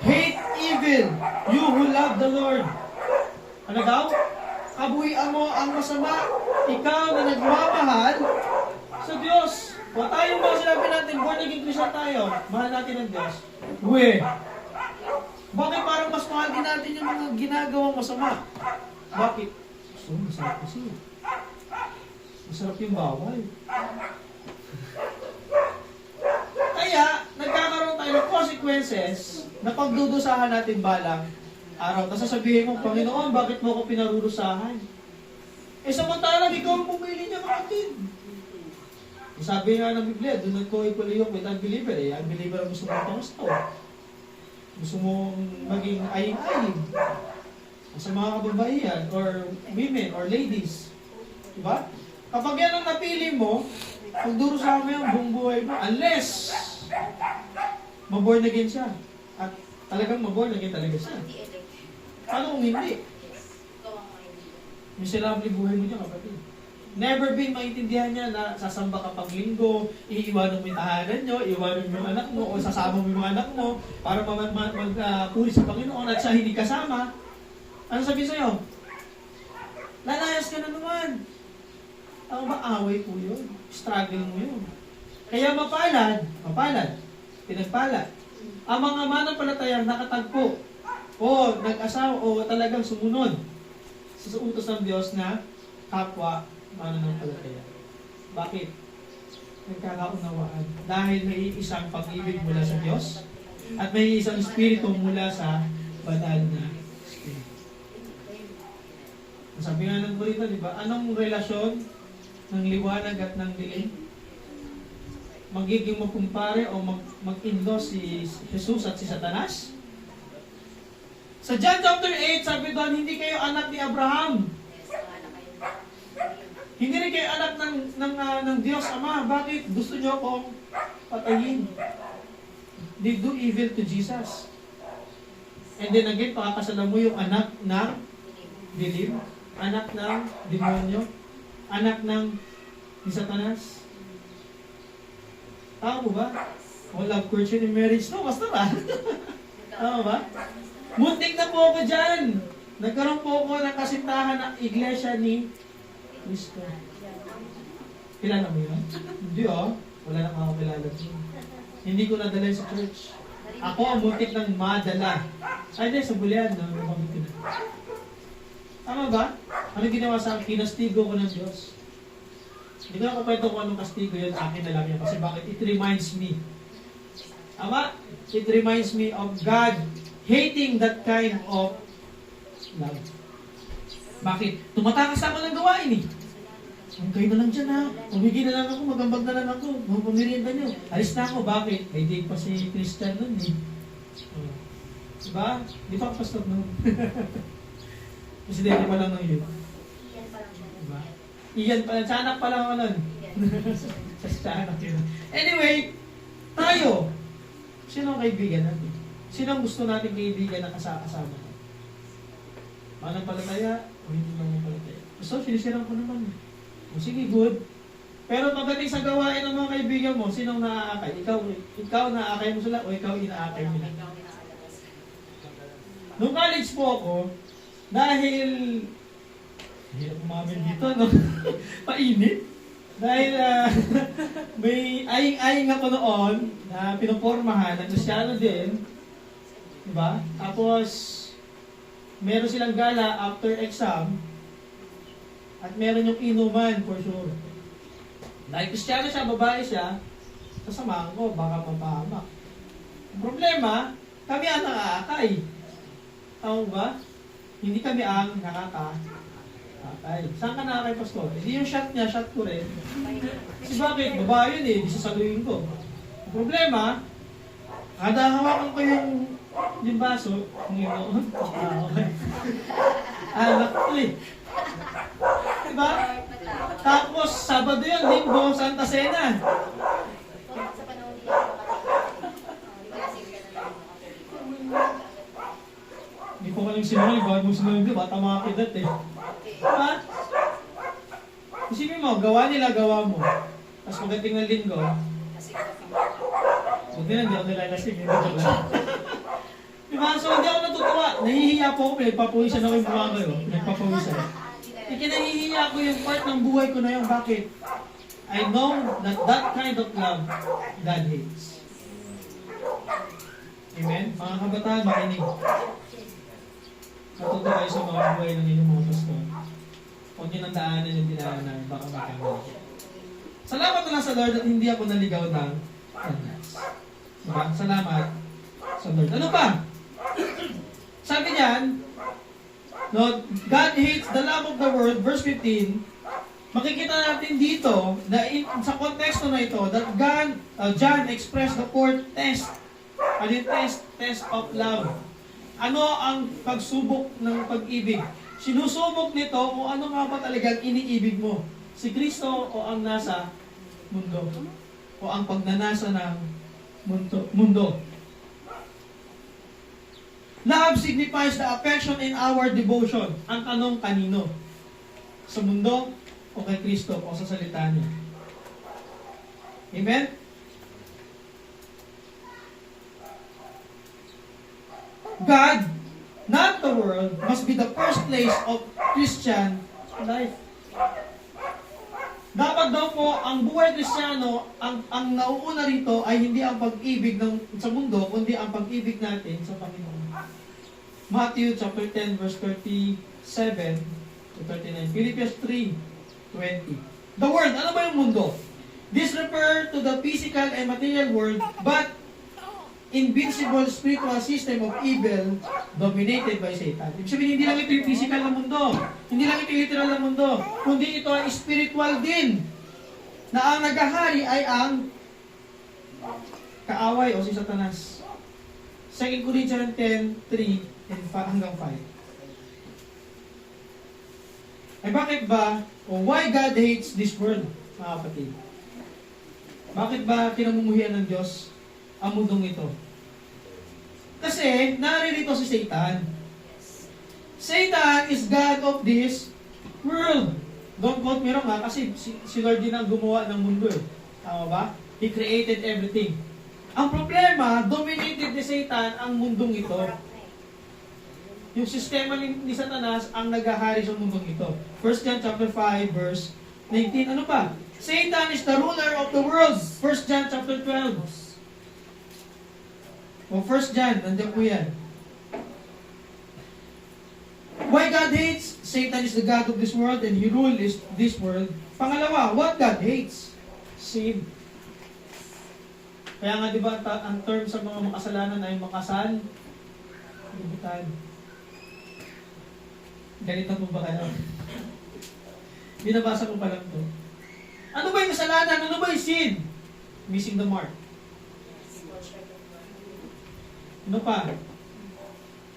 hate evil, you who love the Lord. Ano daw? Kabuhian mo ang masama, ikaw na nagmamahal sa Diyos. O tayong mga sinabi natin, born again Christian tayo, mahal natin ang Diyos. Bakit parang mas mahal din natin yung mga ginagawang masama? Bakit? So, masarap kasi. Masarap yung bawal. Kaya, nagkakaroon tayo ng consequences na pagdudusahan natin balang araw. Tapos sasabihin mo, Panginoon, bakit mo ako pinarurusahan? Eh, samantalang ikaw ang pumili niya, kapatid. Sabi nga ng Biblia, do not co-equal yoke with unbeliever. Eh, unbeliever ang gusto mong pangusto. Gusto mong maging aying-aying sa mga kababaihan or women or ladies. Diba? Kapag yan ang napili mo, pagdurusahan mo yung buong buhay mo, unless Maborn again siya. At talagang maborn again talaga siya. Paano kung hindi? Miserable buhay mo niya, kapatid. Never been maintindihan niya na sasamba ka pang linggo, iiwanan mo yung tahanan niyo, iiwanan mo yung anak mo, o sasama mo yung anak mo para magpuri sa Panginoon at siya hindi kasama. Ano sabihin sa'yo? Lalayas ka na naman. Ako ba, away po yun. Struggle mo yun. Kaya mapalad, pinagpalad. Ang mga manampalatayang nakatagpo, o nag-asawa, o talagang sumunod sa utos ng Diyos na kapwa mananampalataya. Bakit? Nagkakaunawaan. Dahil may isang pag-ibig mula sa Diyos at may isang espiritu mula sa banal na espiritu. Sabi nga ng Borito, di ba? Anong relasyon ng liwanag at ng dilim? Magiging magkumpare o mag-indo si Jesus at si Satanas? Sa John chapter 8, sabi doon, hindi kayo anak ni Abraham. Hindi rin kayo anak ng Diyos Ama. Bakit? Gusto nyo akong patayin. They do evil to Jesus. And then again, pakakasalan mo yung anak ng dilim, anak ng demonyo, anak ng ni Satanas. Tama mo ba? O love, courtship, and marriage? No, basta ba? Tama ba? Muntik na po ako dyan. Nagkaroon po ako ng kasintahan ng iglesia ni Cristo. Kilala mo yun? Hindi wala na kakakilala dyan. Hindi ko nadala sa church. Ako ang muntik ng madala. Ay, hindi, sa bulian. Tama ba? Ano ginawa sa akin? Kinastigo ko ng Diyos. Hindi ko na kwento kung anong kastigo yun, akin na lang yan. Kasi bakit? It reminds me. Tama? It reminds me of God hating that kind of love. Bakit? Tumatakas ako ng gawain eh. Kayo na lang dyan ha. Umigil na lang ako, magambag na lang ako. Pamirienda nyo. Alis na ako. Bakit? Ay, di pa si Christian nun eh. Diba? Di pa ako pastor nun. Presidente pa lang ng yun. Diba? Iyan pa lang. Sa anak pa lang ako nun. Sa anak yun. Anyway, tayo. Sino ang kaibigan natin? Sino ang gusto natin kaibigan na kasama? Manampalataya o hindi manampalataya? So, sinisiran ko naman. O, sige, good. Pero pagdating sa gawain ng mga kaibigan mo, sinong naaakay? Ikaw naaakay mo sila o ikaw inaakay mo nila? Nung college po ako, dahil hirap umamin dito, no? Painit. Dahil may aying-aying ako noon na pinopormahan, na Kristyano din. Diba? Tapos, meron silang gala after exam at meron yung inuman for sure. Dahil Kristyano siya, babae siya, kasamahan ko, baka mapahamak. Problema, kami ang nakaakay. Tama ba? Hindi kami ang nakaka-akay. Saan ka nakakay, Pastor? Hindi yung shot niya, shot ko rin. Kasi bakit? Babae yun eh, di sasaluhin ko. Problema, kada hawakan ko yung baso, Panginoon. Okay. Anak ko eh. Diba? Tapos, Sabado yun, Linggo, Santa Cena. Hindi ko kaling sinungaling, bawat mo sinungaling, bata mga kidat eh. Diba? Isipin mo, gawa nila, gawa mo. Tapos pagdating ng Linggo, hindi na, hindi ako nilalasing, hindi ko lang. Diba? So, hindi ako natutuwa. Nahihiya po ako, pinagpapawisan ako yung mukha ko yun. Pinagpapawisan. Ikinahihiya ko yung part ng buhay ko na yun. Bakit? I know that that kind of love, God hates. Amen? Mga kabataan, makinig. Matuto kayo sa mga buhay ng inyong mga pastor. Huwag nyo nang daanan yung dinaanan, baka makamali. Salamat na lang sa Lord at hindi ako naligaw ng Satanas. Diba? Salamat sa Lord. Ano pa? Sabi niyan, no, God hates the love of the world, verse 15, makikita natin dito, na sa konteksto na ito, that John expressed the fourth test. Ano yung test? Test of love. Ano ang pagsubok ng pag-ibig? Sinusubok nito kung ano nga ba talagang iniibig mo. Si Kristo o ang nasa mundo? O ang pagnanasa ng mundo. Love signifies the affection in our devotion. Ang tanong, kanino? Sa mundo o kay Kristo o sa salita niya? Amen? God, not the world, must be the first place of Christian life. Dapat daw po, ang buhay Kristiyano, ang nauuna rito ay hindi ang pag-ibig sa mundo, kundi ang pag-ibig natin sa Panginoon. Matthew chapter 10, verse 37 to 39. Philippians 3:20. The world, ano ba yung mundo? This refer to the physical and material world, but invincible spiritual system of evil dominated by Satan. Ibig sabihin, hindi lang ito yung physical na mundo. Hindi lang ito yung literal na mundo. Kundi ito ay spiritual din. Na ang naghahari ay ang kaaway o si Satanas. 2 Corinthians 10:3 and hanggang 5. Eh bakit ba, o why God hates this world, mga kapatid? Bakit ba kinamumuhian ng Diyos ang mundong ito? Kasi, naririto si Satan. Satan is God of this world. Don't quote me wrong ha, kasi si Lord din ang gumawa ng mundo eh. Tama ba? He created everything. Ang problema, dominated ni Satan ang mundong ito. Yung sistema ni Satanas ang naghahari sa mundong ito. 1 John chapter 5 verse 19. Ano pa? Satan is the ruler of the world. 1 John chapter 12. O 1 John, nandiyan po yan. Why God hates? Satan is the God of this world and he rules this world. Pangalawa, what God hates? Sin. Kaya nga diba ang term sa mga makasalanan ay makasal? Libutan. Ganito po ba kayo? Binabasa ko pa lang to. Ano ba yung kasalanan? Ano ba yung sin? Missing the mark. Ano pa?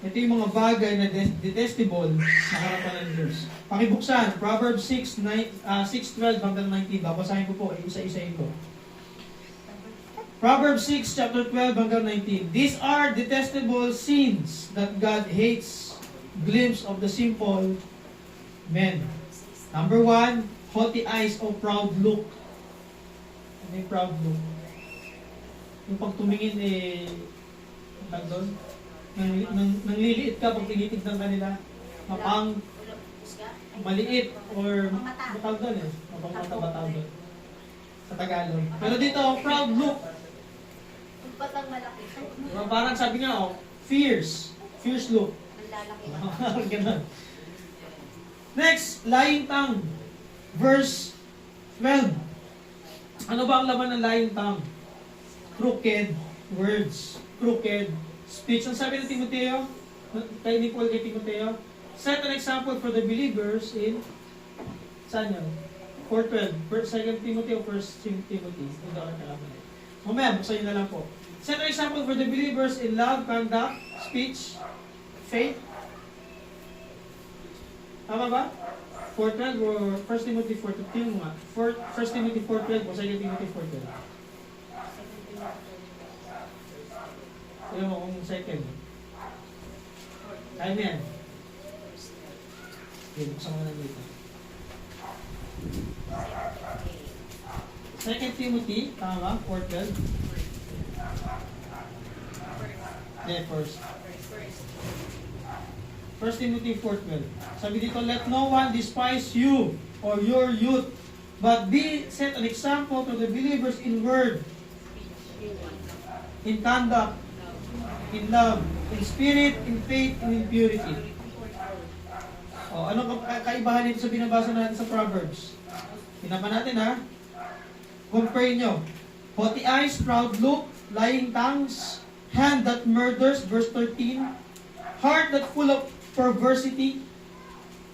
Ito yung mga bagay na detestable sa harapan ng Diyos. Pakibuksan, Proverbs 6:12 hanggang 19. Babasahin ko po, isa-isahin ko. Proverbs 6, chapter 12 hanggang 19. These are detestable sins that God hates. Glimpse of the simple men. Number 1, haughty eyes o proud look. Ano yung proud look? Yung pag tumingin ang tag doon? Nangliliit ka pag tinitignan ka nila. Mapang maliit or matawag doon eh. Mapang matawag doon. Sa Tagalog. Pero dito, proud look. Batang malaki. Parang sabi nga, fierce. Fierce look. Ganun. Next, lying tongue. Verse 12. Ano ba ang laman ng lying tongue? Crooked words. Crooked speech. Ang sabi ng Timoteo, kay Paul kay Timoteo, set an example for the believers in saan yun? 4:12. 2 Timothy o 1 Timothy. Hindi ako nakakamali. Mamaya, buksan nyo na lang po. Set an example for the believers in love, conduct, speech, faith. Tama ba? 4:12 or 1 Timothy 4:15 nga. 1 Timothy 4:12 o 2 Timothy 4:12. Alam mo kung second. Kaya mo yan. Okay, buksan mo na dito. 2 Timothy, tama ba? 4:12. First. 1 Timothy 4:12. Sabi dito, let no one despise you or your youth, but set an example to the believers in word, in conduct, in love, in spirit, in faith, and in purity. O, anong kaibahan nito sa binabasa natin sa Proverbs? Tinapan natin ha. Compare nyo. Haughty eyes, proud look, lying tongues, hand that murders, verse 13, heart that full of perversity,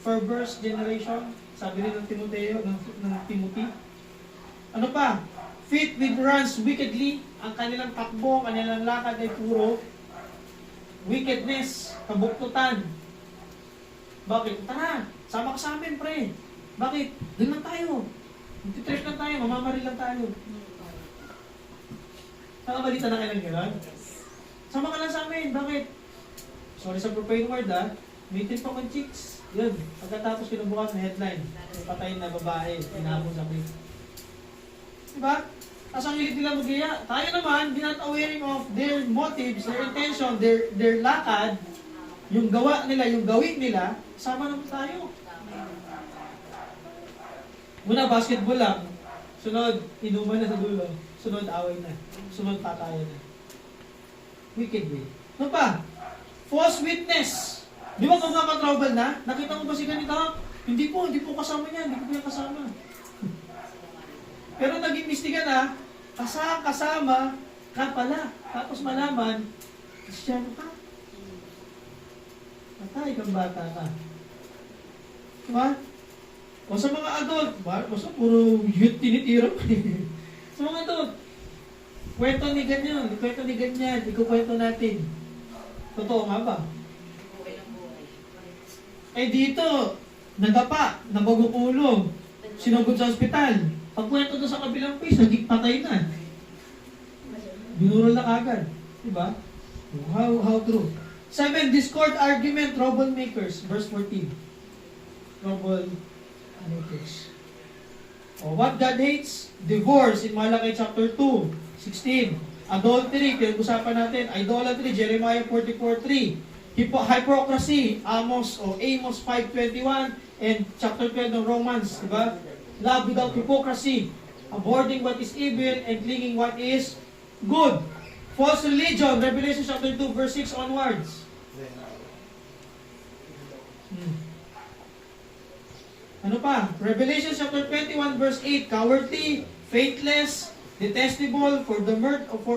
perverse generation, sabi rin ng Timoteo, ng Timothy. Ano pa? Feet with runs wickedly, ang kanilang takbo, kanilang lakad ay puro wickedness, kabuktutan. Bakit? Tara, sama ka sa amin, pre. Bakit? Doon lang tayo. Magtitrip lang tayo, mamamaril lang tayo. Nakabalita na kayo ng gano'n? Sama ka lang sa amin. Bakit? Sorry sa profane word ha. May tip akong chicks. Yun. Pagkatapos kinubukas na headline. May patay na babae. Inabot sa clip. Diba? Tapos ang hilig nila mag-iya. Tayo naman, di not aware of their motives, their intention, their lakad, yung gawa nila, yung gawin nila, sama naman tayo. Muna, basketball lang. Sunod, inuman na sa dulo. Sunod, away na. Sunod, patayan na. Wicked way. Ano pa? False witness. Di ba kung trouble na? Nakita mo ba si ganito? Hindi po kasama niya. Hindi ko niya kasama. Pero naging mistigan na, kasama ka pala. Tapos malaman, Kristyano ka. Patay kang bata ka. Diba? O sa mga adult, basta puro youth tinitira ko eh. Sa mga adult, kwento ni ganyan, ikukwento natin. Totoo nga ba? Eh dito, nadapa, nabagupulong, sinugod sa ospital. Pagkwento doon sa kabilang face, naging patay na. Binural na kagad. Diba? How true? 7, discord argument, troublemakers. Verse 14. Troublemakers. What God hates? Divorce in Malachi chapter 2, 16. Adultery, pinag-usapan natin. Idolatry, Jeremiah 44:3. Hypocrisy, Amos 5:21 and chapter 12 ng Romans, diba? Love without hypocrisy, avoiding what is evil and clinging what is good. False religion, Revelation chapter 2 verse 6 onwards. Ano pa? Revelation chapter 21 verse 8, cowardly, faithless, detestable for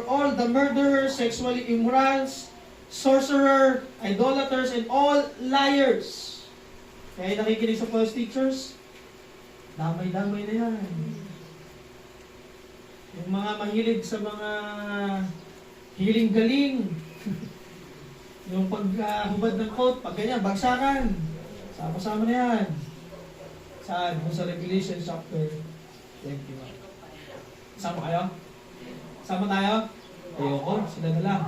all the murderers, sexually immorals, sorcerer, idolaters, and all liars. Kaya nakikinig sa false teachers, damay-damay na yan. Yung mga mahilig sa mga hiling-galing, yung paghubad ng coat, pag ganyan, bagsakan, sama-sama na yan. Saan? Kung sa Revelation chapter 21. Sama kayo? Sama tayo? Ayoko, sila na lang.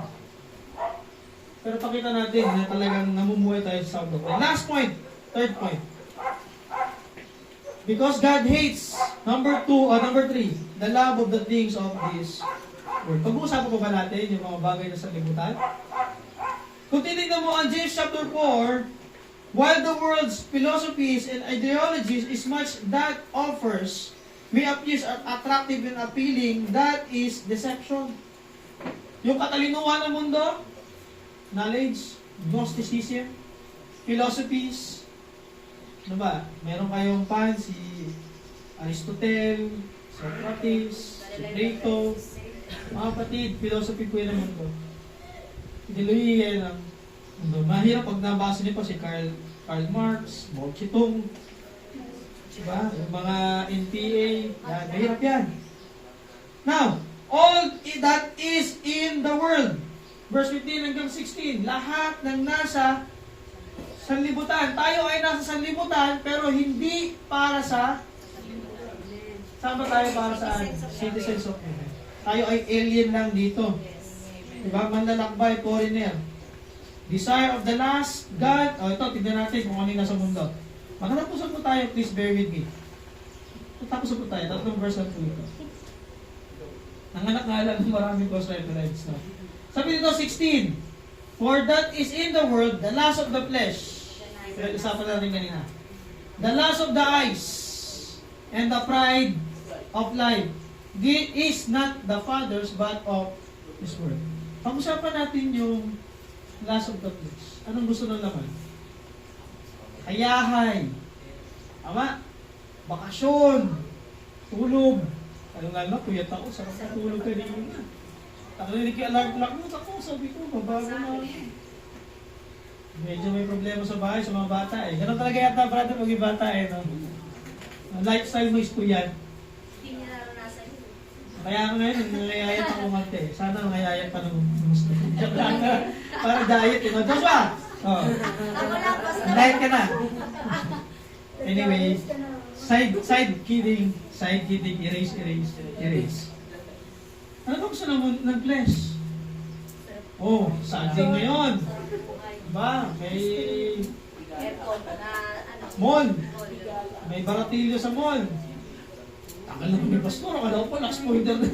Pero pakita natin na talagang namumuhay tayo sa sabdo. Last point, third point. Because God hates, number 3, the love of the things of this world. Pag-uusapan ko ba natin yung mga bagay na sa libutan? Kung titignan mo ang James chapter 4, while the world's philosophies and ideologies is much that offers, may appears attractive and appealing, that is deception. Yung katalinuhan ng mundo, knowledge, Gnosticism, philosophies, ano ba? Meron kayong fan, si Aristotle, Socrates, si Plato, mga kapatid, philosophy po yun ng mundo. Ideolohiya yan ang mundo. Mahirap pag nabasa niyo pa si Karl Marx, Mao Zedong, diba? Yung mga NPA, yan, mahirap yan. Now, all that is in the world, verse 15 hanggang 16, lahat ng nasa sanlibutan. Tayo ay nasa sanlibutan, pero hindi para sa... Saan ba tayo para saan? Citizens of heaven. Tayo ay alien lang dito. Diba? Manlalakbay, foreigner. Desire of the last God. Ito, tignan natin kung ano yung nasa mundo. Magkatapusan po tayo, please bear with me. Magkatapusan po tayo, 3 verse lang po ito. Nanganak nga lang maraming cause reference. No? Sabi dito, 16. For that is in the world, the lust of the flesh. Pinag-usapan natin kanina. The lust of the eyes, and the pride of life. This is not the Father's, but of His Word. Pag-usapan natin yung lust of the flesh. Anong gusto ng laman? Kayahay. Tama? Bakasyon. Tulog. Ano nga lang, puyat ako. Sarap na tulog kanina. Takalinig yung alarm clock mo. Ako, sabi ko, mabago na. Medyo may problema sa bahay, sa mga bata eh. Ganun talaga yata, brother, maging bata eh. No? Ang lifestyle mo is po yan. Hindi niya naranasan yun. Kaya ako ngayon, nangayayat ako umante. Sana nangayayat pa ng gusto. Joke lang. Para diet, eh. No? Joshua! Oh. Ako lang, basta. Diet ka na. Anyway, side kidding, erase. Ano ba gusto ng flesh? Oh, saging ngayon. Diba? May mall. May baratilyo sa mall. Takal na kami pastor. Akala ko pa, spoiler na.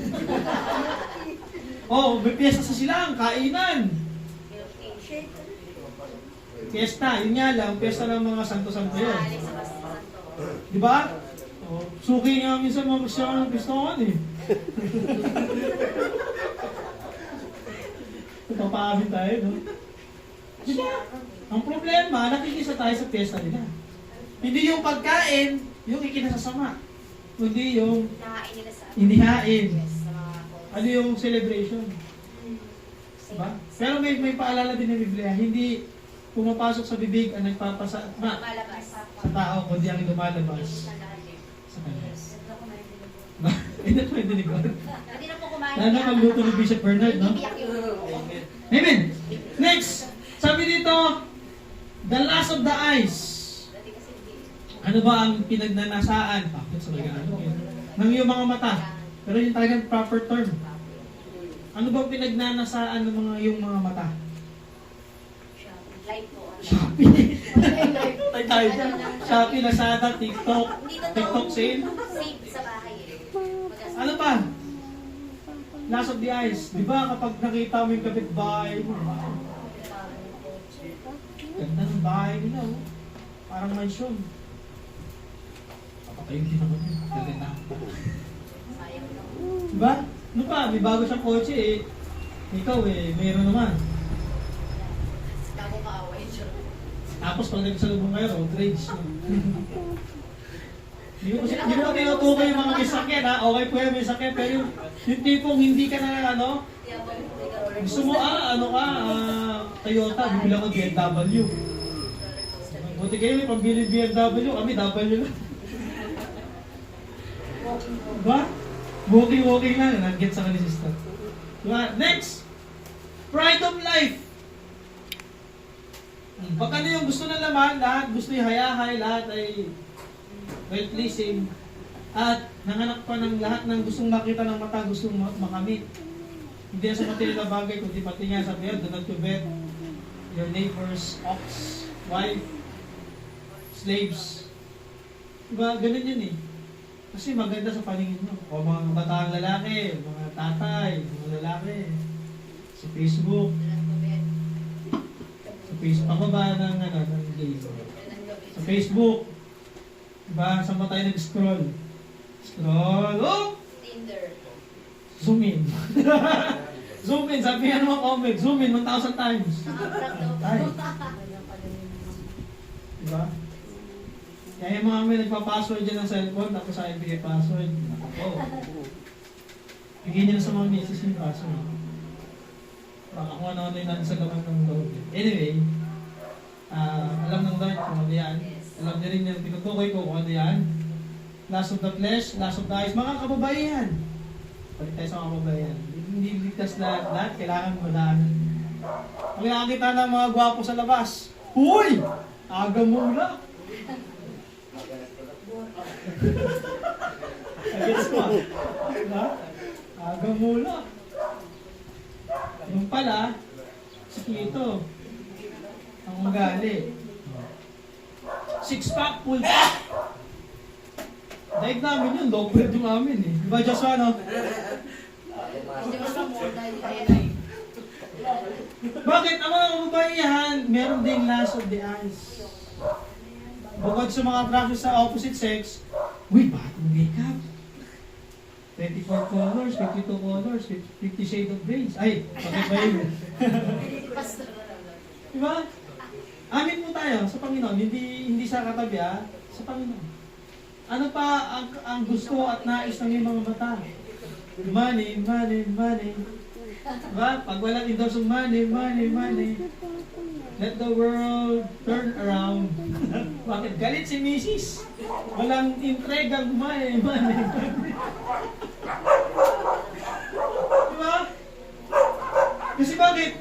Oh, may piyesta sa silang, kainan. Piyesta, yun nga lang, piyesta ng mga santo-santo yun. Diba? Oh, suki nga minsan mga Kristiyan ng Kristohan eh. Papaabit tayo, no? Diba? Ang problema, nakikisa tayo sa piyesta nila. Hindi yung pagkain, yung ikinasasama. Hindi yung inihain. Ano yung celebration? Diba? Pero may paalala din ng Biblia, hindi pumapasok sa bibig ang nagpapasama sa tao, kundi ang lumalabas sa kanya. Hindi po yung dinig. Lalo magluto ni Bishop Bernard, no? Amen. Next, sabi dito, the last of the eyes. Ano ba ang pinagnanasaan? Bakit sa mga ano yun? Ng iyong mga mata. Pero yung talagang proper term. Ano ba ang pinagnanasaan ng yung mga mata? Shopee. Tayo tayo dyan. Shopee, Lazada, TikTok. TikTok sale. Ano pa? Last of the eyes. Di ba kapag nakita mo yung kapitbahay mo, ganda ng bahay nila, oh. Parang mansyon. Papatayin din ako niya. Gaganda. Diba? Ano pa? May bago siyang kotse eh. Ikaw eh, mayroon naman. Tapos pag nagsalubong kayo, road rage. Hindi ko tinutukoy yung mga may sakyan ha. Okay po yan, may sakyan. Pero yung tipong hindi ka na ano, gusto mo Toyota, bibili ako BMW. Buti kayo may pambili BMW, kami W lang. Diba? Walking lang, nag-get sa kanila sister. Diba? Next! Pride of life. Pag ano yung gusto na laman, lahat gusto yung hayahay, lahat ay well-pleasing. At nanganak pa ng lahat ng gustong makita ng mata, gustong makamit. Hindi sa material na bagay, kundi pati nga sabi yan, do not covet your neighbor's ox, wife, slaves. Diba? Ganun yun eh. Kasi maganda sa paningin mo. O mga bataang lalaki, mga tatay, mga lalaki. Sa Facebook. Sa Facebook. Ako ba ng game? Sa Facebook. Diba? Saan ba tayo nag-scroll? Scroll. Oh! Tinder. Zoom in. Zoom in. Sabi nga naman comment. Zoom in 1,000 times. Ay. Diba? Kaya yung mga may nagpa-password dyan ng cellphone, tapos sa ibigay password. Ako. Bigyan nyo na sa mga misis yung password. Baka kung ano-ano yung nasa gaman ng loob. Anyway, alam ng Lord kung ano yan. Alam niya rin yung tinutukoy ko kung ano yan. Last of the flesh, last of the eyes. Mga kababayan. Balik tayo sa mga kababayan. Hindi ligtas lahat, kailangan madaanan. Pag nakakita ng mga gwapo sa labas, huy! Aga mula! Agets mo. Diba? Aga mula. Yung pala, sikito. Ang ugali. Six-pack, full pack. Daig namin yun, dog bread yung amin eh. Diba Joshua, no? Bakit? Ang mga kababayan, meron ding last of the eyes. Bukod sa mga attractions sa opposite sex, uy, bakit ang makeup? 24 colors, 52 colors, 50 shades of grays. Ay, bakit ba yun? Diba? Amin po tayo sa Panginoon, hindi sa katabi sa Panginoon. Ano pa ang gusto at nais ng iyong mga mata? Money, money, money. Diba? Pag walang endorse ng money, money, money. Let the world turn around. Bakit? Galit si Mrs. Walang intregang money, money, money. Diba? Kasi bakit?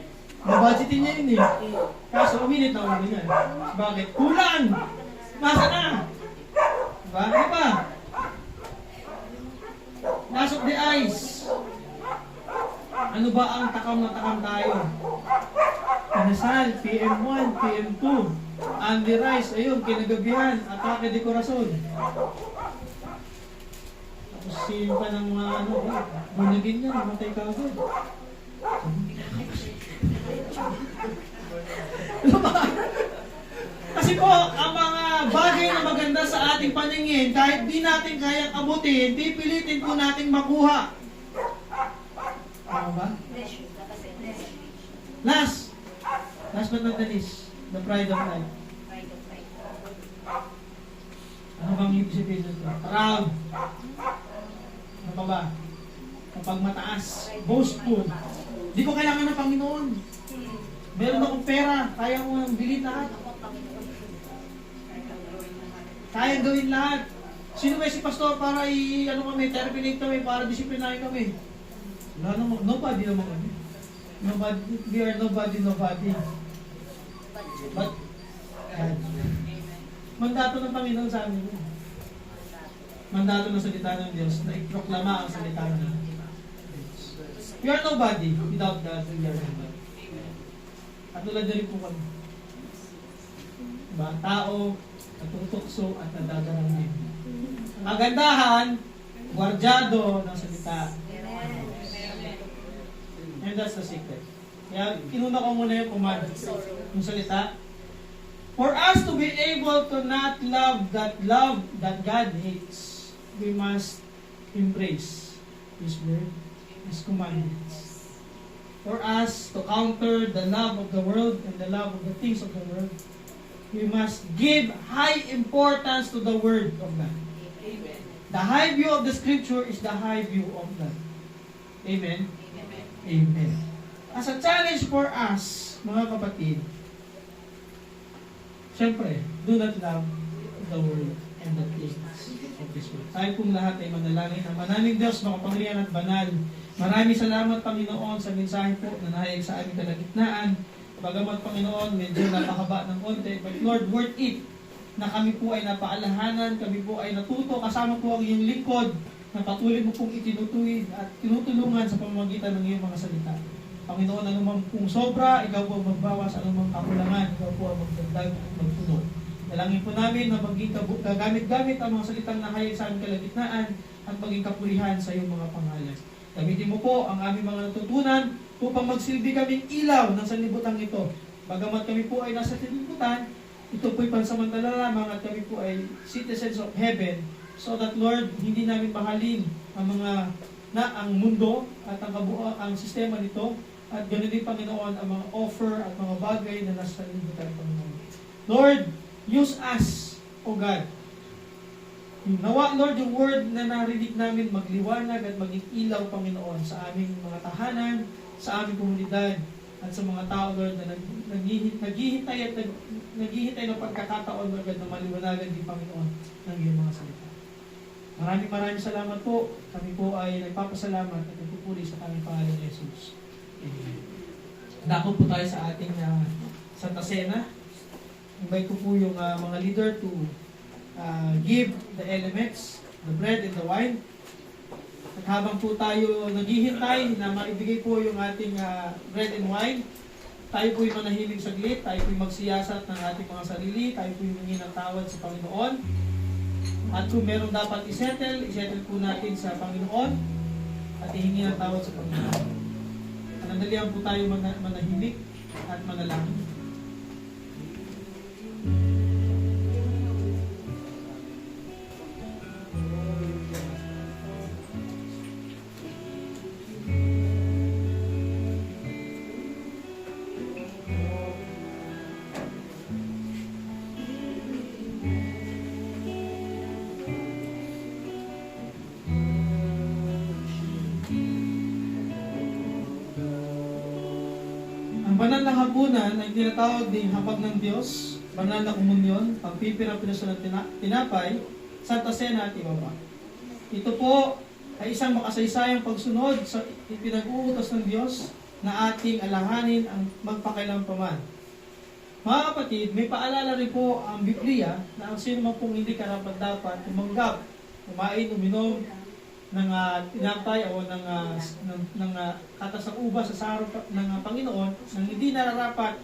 Nabudgetin niya yun eh. Kaso uminit na ulo niya. Bakit? Kulang! Masa na? Diba? Ano pa? Last of the eyes. Ano ba ang takam na takam tayo? Inasal, PM1, PM2, Andy Rice, ayun, kinagabihan, atake de corazon. Tapos sin pa ng mga ano, bunagin yan, namatay ka agad. Kasi po, ang mga bagay na maganda sa ating paningin, kahit di natin kayang abutin, pipilitin po nating makuha. Tama ba? Last but not the least, the pride of life. Ano bang ibig sabihin nito? Proud. Ano pa ba? Kapag mataas, boastful. Di ko kailangan ng Panginoon. Meron akong pera, kaya ko nang bilhin lahat. Kaya gawin lahat. Sino ba si pastor para terminate kami, para disiplinahin kami? Wala naman, nobody naman kami. Nobody, we are nobody. But, mandato ng Panginoon sa amin. Mandato ng salita ng Diyos na iproklama ang salita ng Diyos. We are nobody. Without that, we are nobody. At tulad na rin po kami. Diba? Tao, natutukso at nadadarangin. Ang kagandahan, gwardyado ng salita. And that's the secret. Kaya kinuna ko muna yung command, yung salita. For us to be able to not love that God hates, we must embrace His word, His commandments. For us to counter the love of the world and the love of the things of the world, we must give high importance to the word of God. Amen. The high view of the scripture is the high view of God. Amen? Amen. As a challenge for us, mga kapatid, siyempre, do not love the world and the things of this world. Tayo pong lahat ay manalangin. Ang manaming Diyos, makapangyarihan at banal. Maraming salamat, Panginoon, sa mensahe po na nahayag sa aming kalagitnaan. Bagamat, Panginoon, medyo napakaba ng konti, but Lord, worth it na kami po ay napaalahanan, kami po ay natuto, kasama po ang iyong lingkod, na patuloy mo pong itinutuwid at tinutulungan sa pamamagitan ng iyong mga salita. Panginoon, anumang pong sobra, ikaw po ang magbawas, anumang kakulangan, ikaw po ang magdagdag at magpuno. Dalangin po namin na maging gagamit-gamit ang mga salitang nahayag sa aming kalagitnaan at maging kapurihan sa iyong mga pangalan. Gamitin mo po ang aming mga natutunan upang magsilbi kaming ilaw ng sanlibutan ito. Bagamat kami po ay nasa sanlibutan, ito po'y pansamantala lamang at kami po ay citizens of heaven, so that, Lord, hindi namin mahalin ang mundo at ang sistema nito, at ganoon din, Panginoon, ang mga offer at mga bagay na nasa sanlibutan, Panginoon. Lord, use us, O God. Nawa, Lord, yung word na narinig namin magliwanag at maging ilaw, Panginoon, sa aming mga tahanan, sa aming komunidad, at sa mga tao, Lord, na naghihintay ng pagkakataon, Lord, na maliwanagan din, Panginoon, ng iyong mga salita. Maraming salamat po. Kami po ay nagpapasalamat at nagpupuli sa aming pangalan ni Jesus. Amen. Dako po tayo sa ating Santa Cena. Invite ko po yung mga leader to give the elements, the bread and the wine. At habang po tayo naghihintay na maibigay po yung ating bread and wine, tayo po'y manahimik saglit, tayo po'y magsiyasat ng ating mga sarili, tayo po'y humingi ng tawad sa Panginoon. At kung meron dapat isettle po natin sa Panginoon at ihingi ng tawad sa Panginoon. Panandalian po tayo manahimik at manalangin. Banal na hapunan ay tinatawag ding hapag ng Diyos, banal na komunyon, pagpipira-piraso ng tinapay, Santa Cena at iba pa. Ito po ay isang makasaysayang pagsunod sa ipinag-uutos ng Diyos na ating alahanin ang magpakailanpaman. Mga kapatid, may paalala rin po ang Biblia na ang sino man pong hindi karapat-dapat tumanggap, kumain, uminom tinapay o ng katas ng uba sa saro ng Panginoon nang hindi nararapat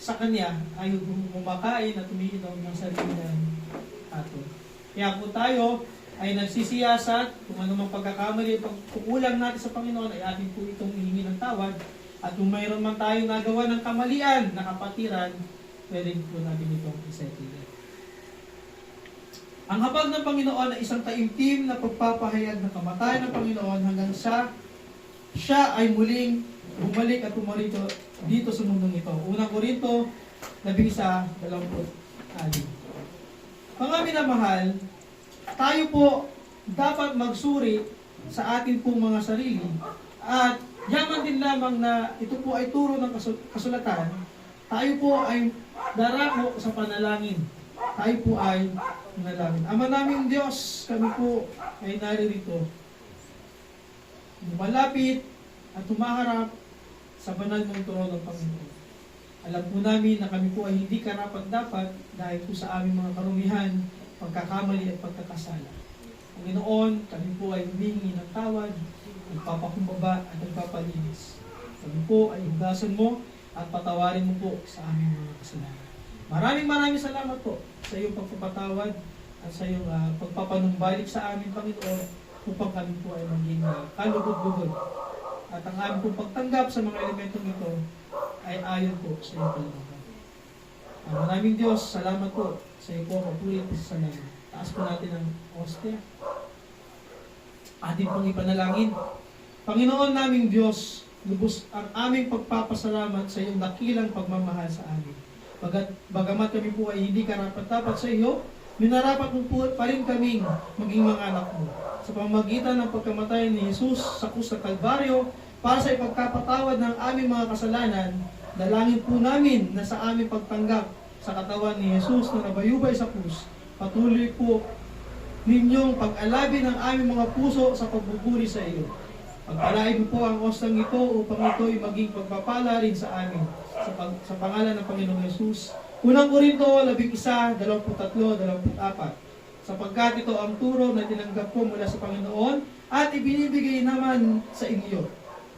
sa Kanya ay kumakain at umiinom ng sarili ng ato. Kaya po tayo ay nagsisiyasat kung ano mang pagkakamali, pagkukulang natin sa Panginoon ay atin po itong hihingi ng tawad. At kung mayroon man tayong nagawa ng kamalian na kapatiran, pwede po natin itong isettle. Ang habag ng Panginoon ay isang taimtim na pagpapahayag ng kamatayan ng Panginoon hanggang siya ay muling bumalik at pumarito dito sa mundong ito. Unang Korinto 11:26. Mga minamahal, tayo po dapat magsuri sa atin pong mga sarili at yaman din lamang na ito po ay turo ng kasulatan, tayo po ay darako sa panalangin. Tayo po ay manalangin. Ama naming Diyos, kami po ay naririto. Malapit at tumaharap sa banal mong trono ng Panginoon. Alam po namin na kami po ay hindi karapat-dapat dahil po sa aming mga karumihan, pagkakamali at pagkakasala. Panginoon, kami po ay humingi ng tawad, nagpapakumbaba at nagpapalinis. Kami po ay hugasan mo at patawarin mo po sa aming mga kasalanan. Maraming salamat po sa iyong pagpapatawad at sa iyong pagpapanumbalik sa aming Panginoon upang kami po ay maging kalugod-lugod. At ang aming pong pagtanggap sa mga elementong ito ay ayon po sa iyong kalooban. Maraming Diyos, salamat po sa iyo po, mapulit sa salamat. Taas po natin ang hostia. Atin pong ipanalangin. Panginoon naming Diyos, lubos ang aming pagpapasalamat sa iyong dakilang pagmamahal sa amin. Bagamat kami po ay hindi karapat-dapat sa iyo, minarapat mo po pa rin kaming maging mga anak mo. Sa pamamagitan ng pagkamatay ni Jesus sa krus ng Kalbaryo, para sa ipagkapatawad ng aming mga kasalanan, dalangin po namin na sa aming pagtanggap sa katawan ni Jesus na nabayubay sa krus, patuloy po ninyong pag-alabi ng aming mga puso sa pagbuburi sa iyo. Pagpalain mo po ang ostang ito upang ito'y maging pagpapala rin sa amin sa pangalan ng Panginoong Jesus. Unang Korinto 11:23-24. Sapagkat ito ang turo na tinanggap ko mula sa Panginoon at ibinibigay naman sa inyo.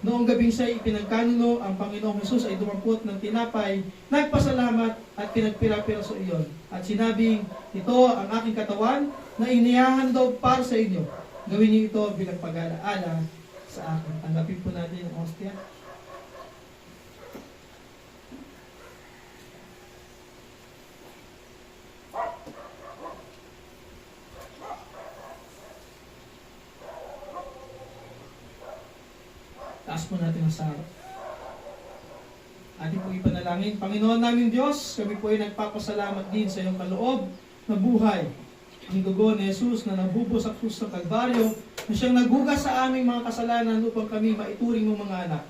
Noong gabing siya'y ipinagkanuno, ang Panginoong Jesus ay dumampot ng tinapay, nagpasalamat at pinagpira-pira sa iyon. At sinabing, ito ang aking katawan na inihahandog para sa inyo. Gawin niyo ito bilang pag-alaala sa akin. Tanggapin po natin ang hostia. Taas po natin ang saro. Ating po ipanalangin. Panginoon namin Diyos, kami po ay nagpapasalamat din sa iyong kaloob na buhay. Ang dugo ni Jesus na nabubos sa krus ng Kalbaryo, na siyang nagugas sa aming mga kasalanan upang kami maituring mong mga anak.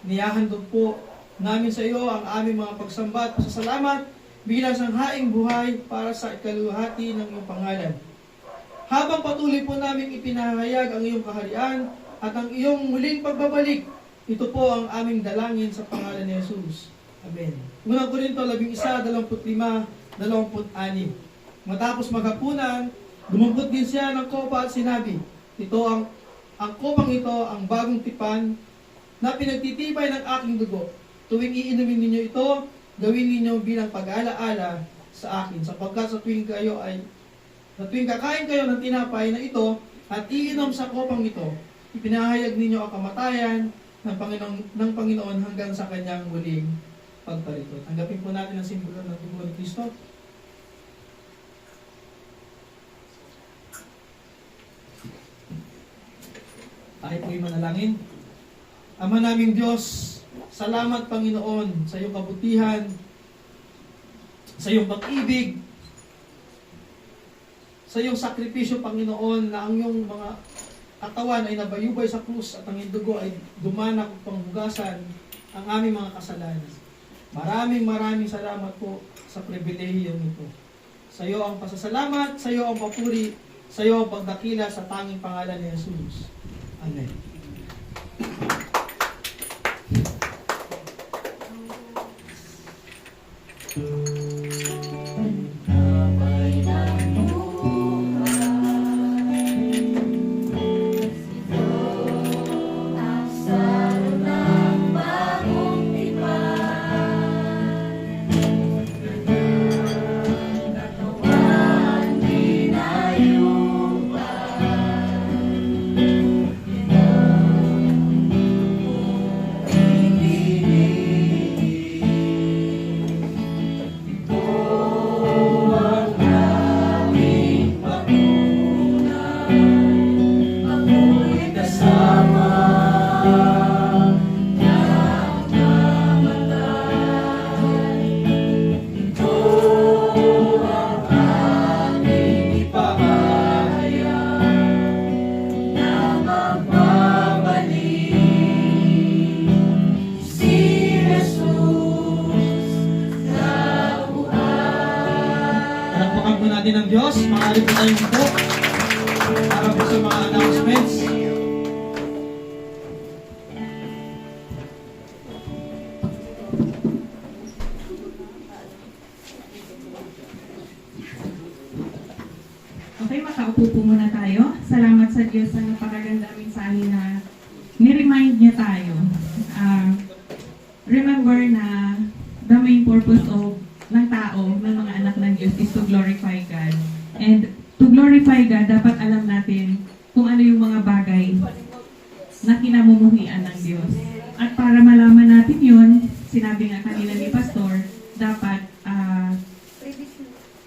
Niyahandog po namin sa iyo ang aming mga pagsamba at pasasalamat bilang sanghaing buhay para sa ikaluhati ng iyong pangalan. Habang patuloy po namin ipinahayag ang iyong kaharian at ang iyong muling pagbabalik, ito po ang aming dalangin sa pangalan ni Jesus. Amen. Unang Korinto 11:25-26. Matapos maghapunan, dumampot din siya ng kopa at sinabi, ito ang kopang ito, ang bagong tipan na pinagtitibay ng aking dugo. Tuwing iinumin ninyo ito, gawin ninyo bilang pag-alaala sa akin. Sapagkat sa tuwing kakain kayo ng tinapay na ito at iinom sa kopang ito, ipinahayag ninyo ang kamatayan ng Panginoon hanggang sa kanyang muling pagparito. Tanggapin po natin ang simbolo ng dugo ni Kristo. Tayo po'y manalangin. Ama naming Diyos, salamat Panginoon sa iyong kabutihan, sa iyong pag-ibig, sa iyong sakripisyo Panginoon na ang iyong mga katawan ay nabayubay sa krus at ang iyong dugo ay dumanak upang hugasan ang aming mga kasalanan. Maraming salamat po sa pribilehiyong ito. Sa iyo ang pasasalamat, sa iyo ang papuri, sa iyo ang pagdakila sa tanging pangalan ni Jesus. Amen. Palakpakan po natin ng Diyos. Maaari po tayong po para po sa mga announcements. Okay, makaupo po muna tayo. Salamat sa Diyos sa napakaganda mensahe na ni-remind niya tayo. Remember na the main purpose ng tao, ng mga anak ng Diyos is to glorify God. And to glorify God, dapat alam natin kung ano yung mga bagay na kinamumuhian ng Diyos. At para malaman natin yun, sinabi nga kanina ni Pastor, dapat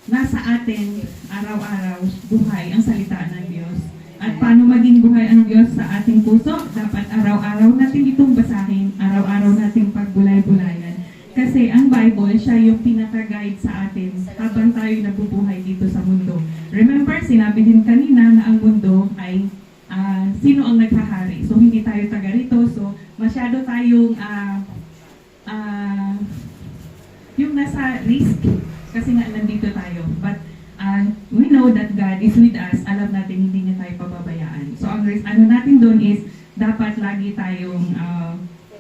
nasa atin araw-araw buhay ang salita ng Diyos. At paano maging buhay ang Diyos sa ating puso? Dapat araw-araw natin itong basahin, araw-araw natin pagbulay-bulayan. Kasi ang Bible, siya yung pinaka-guide sa atin habang tayo nabubuhay dito sa mundo. Remember, sinabi din kanina na ang mundo ay sino ang naghahari. So, hindi tayo taga rito. So, masyado tayong yung nasa risk kasi nga nandito tayo. But we know that God is with us. Alam natin hindi niya tayo pababayaan. So, ang ano natin doon is dapat lagi tayong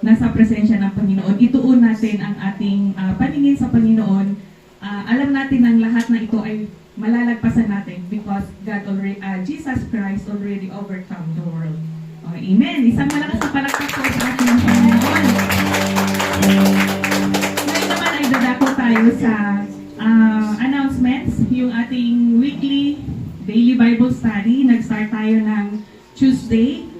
nasa presensya ng Panginoon. Ituon natin ang ating paningin sa Panginoon. Alam natin ang lahat na ito ay malalagpasan natin because God already, Jesus Christ already overcome the world. Amen. Isang malakas na palakpak po sa ating Panginoon. Ngayon naman ay dadako tayo sa announcements. Yung ating weekly daily Bible study. Nag-start tayo ng Tuesday.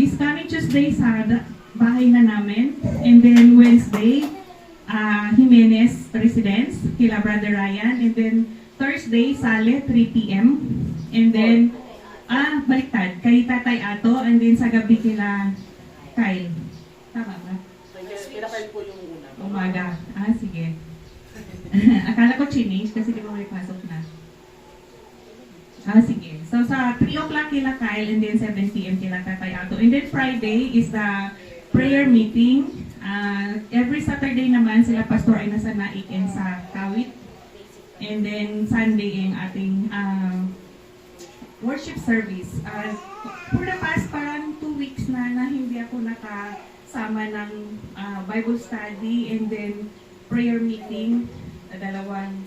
This coming Tuesday sa bahay na namin. And then Wednesday, Jimenez Residence, kila Brother Ryan. And then Thursday, Sale, 3 p.m. And then, baliktad, kay Tatay Ato. And then sa gabi kila Kyle. Tama ba? Kila Kyle po yung una. Umaga. Sige. Akala ko change kasi di ba may pasok na. Sige. So sa 3 o'clock kila Kyle and then 7 p.m. kila Tatay Ato. And then Friday is the prayer meeting. Every Saturday naman sila pastor ay nasa Naik and sa Kawit. And then Sunday ang ating worship service. For the past parang 2 weeks na hindi ako nakasama ng Bible study and then prayer meeting. Dalawang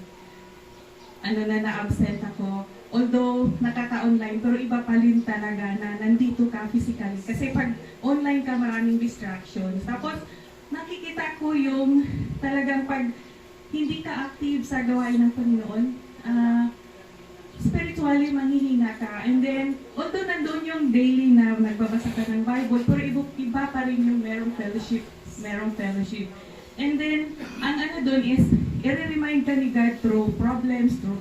na-absent ako. Although nakaka-online, pero iba pa rin talaga na nandito ka physically. Kasi pag online ka, maraming distractions. Tapos, nakikita ko yung talagang pag hindi ka active sa gawain ng Panginoon, spiritually manghihina ka. And then, although nandun yung daily na nagbabasa ka ng Bible, pero iba pa rin yung merong fellowship. And then, ang doon is, i-remind ka ni God through problems, through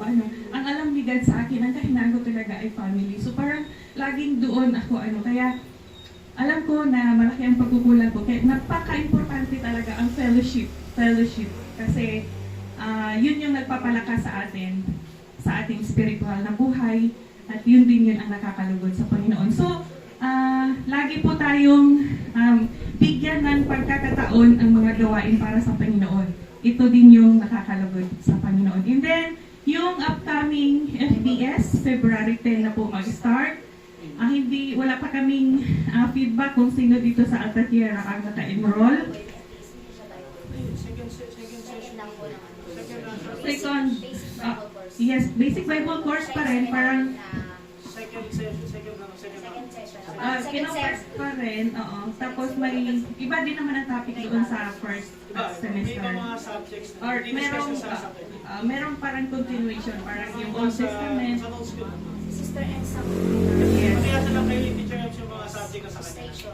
ang alam ni God sa akin, ang kahinaan ko talaga ay family. So parang laging doon ako kaya alam ko na malaki ang pagkukulang ko. Kaya napaka-importante talaga ang fellowship. Kasi yun yung nagpapalakas sa atin, sa ating spiritual na buhay, at yun din yun ang nakakalugod sa Panginoon. So, lagi po tayong bigyan ng pagkakataon ang mga gawain para sa Panginoon. Ito din yung nakakalugod sa Panginoon. And then, yung upcoming FBS, February 10 na po mag-start. Wala pa kaming feedback kung sino dito sa Alta Tierra ang naka-enroll. Second, yes, basic Bible course pa rin, parang kino-first pa rin, oo. Tapos may iba din naman ang topic doon sa first semester. Or merong parang continuation, parang yung Old Testament. Sister and Yes. Kaya sila kayo i-teacher yung mga subject na sa kanya.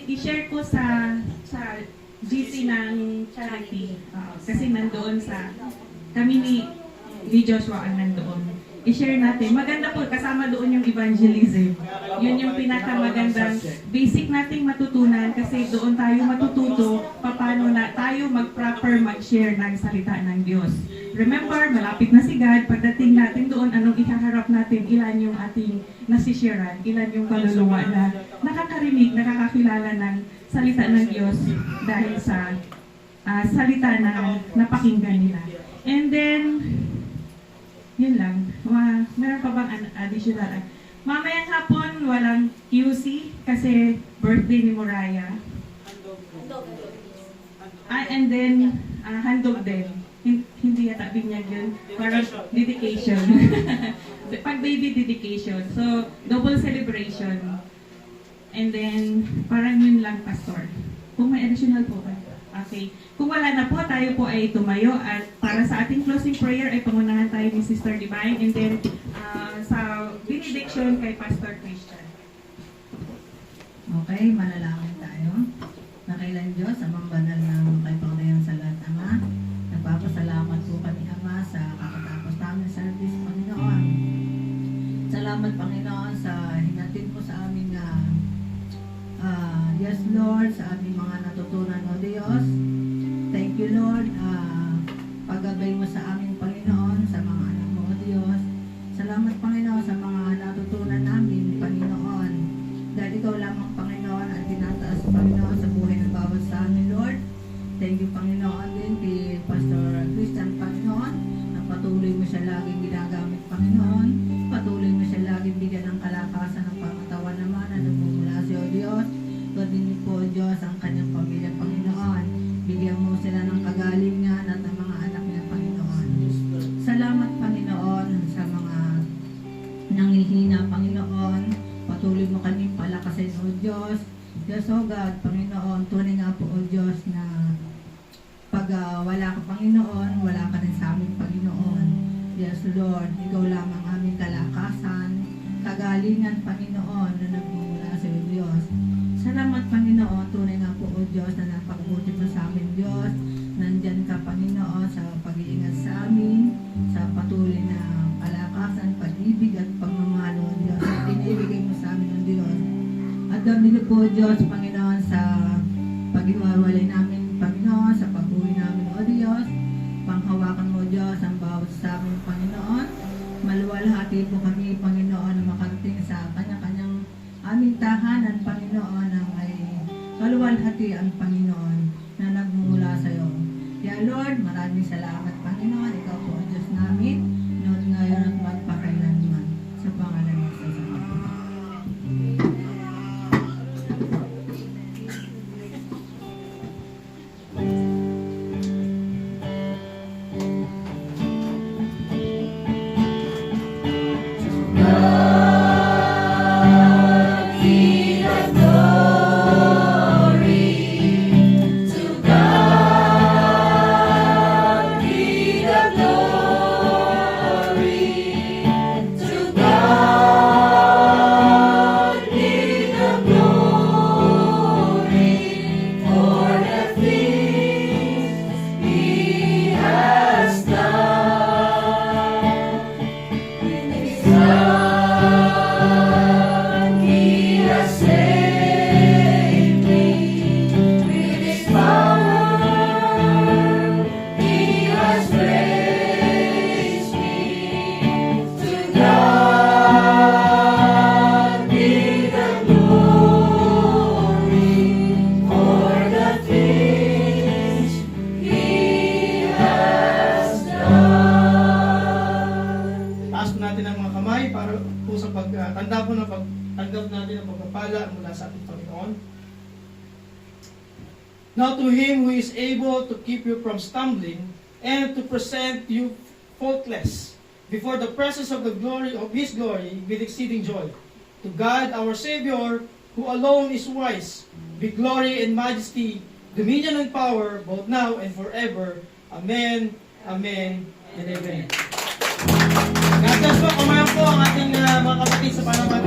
I-share ko sa GC ng charity. Kasi nandoon kami ni Joshua ang nandoon. I-share natin. Maganda po, kasama doon yung evangelism. Yun yung pinakamagandang basic nating matutunan kasi doon tayo matututo paano na tayo mag-proper mag-share ng salita ng Diyos. Remember, malapit na si God. Pagdating natin doon, anong ihaharap natin? Ilan yung ating nasisharean? Ilan yung kaluluwa na nakakarinig, nakakakilala ng salita ng Diyos dahil sa salita na napakinggan nila. And then, additional. Mamayang hapon, walang QC kasi birthday ni Moraya. And then, handog din. Hindi yata binyag yun. Parang dedication. Pag baby dedication. So, double celebration. And then, parang yun lang, Pastor. Kung may additional po ba? Okay. Kung wala na po, tayo po ay tumayo. At para sa ating closing prayer, ay pangunahan tayo ni Sister Divine. And then, sa benediction kay Pastor Christian. Okay, manalangin tayo. Nakailan Diyos, amang banal ng kay Panginoon sa lahat, Ama. Nagpapasalamat po kami, Ama, sa kakatapos namin service, Panginoon. Salamat, Panginoon, sa hinatid mo sa amin na yes, Lord, sa aming mga natutunan, O Diyos. Thank you, Lord, paggabay mo sa aming Panginoon, sa mga anak mo, O Diyos. Salamat, Panginoon, sa mga natutunan namin, Panginoon. Dahil ikaw lamang, Panginoon, ang tinataas, Panginoon, sa buhay ng bawat sa amin, Lord. Thank you, Panginoon, din kay Pastor Christian, Panginoon, na patuloy mo siya laging ginagamit, Panginoon. Patuloy mo siya laging bigyan ng kalakasan ng pangatawan naman na nagmumula sa iyo, Diyos. Gawin niyo po, Diyos, ang kanyang pamilya, Panginoon. Bigyan mo sila ng kagalingan at ng mga anak niya, Panginoon. Salamat, Panginoon, sa mga nanghihina, Panginoon. Patuloy mo kaming palakasin, O Diyos. Diyos, O God, Panginoon, tunay nga po, O Diyos, na pag wala ka, Panginoon, wala ka rin sa amin, Panginoon. Yes, Lord, ikaw lamang aming kalakasan, kagalingan, Panginoon, na nagmumula sa iyo, Diyos. Salamat, Panginoon, tunay nga po, O Diyos, na napag-uti mo sa amin, Diyos. Nandyan ka, Panginoon, sa pag-iingat sa amin, sa patuloy na kalakasan, pag-ibig at pagmamahal, O Diyos, na binibigay mo sa amin, O Diyos. At dami niyo po, Diyos, Panginoon, sa pag-iwawalay namin, Panginoon, sa pag-uwi namin, O Diyos. Panghawakan mo, Diyos, ang bawat sa amin, Panginoon. Maluwalhati po kami, Panginoon, na makarating sa kanya-kanyang aming tahanan, Panginoon, na may kaluwalhatian, Panginoon, na nagmumula sa iyo. Kaya, Lord, maraming salamat, Panginoon. Ikaw po ang Diyos namin, noon, ngayon, at magpakailanman. Sa pangalan ng Jesus. Tanda po na pagtanggap natin ang pagpapala mula sa ating Panginoon. Now to Him who is able to keep you from stumbling and to present you faultless before the presence of the glory of His glory with exceeding joy. To God our Savior, who alone is wise, be glory and majesty, dominion and power, both now and forever. Amen, amen, and amen. God bless po. Kumayan po ang ating mga kapatid sa panamatan.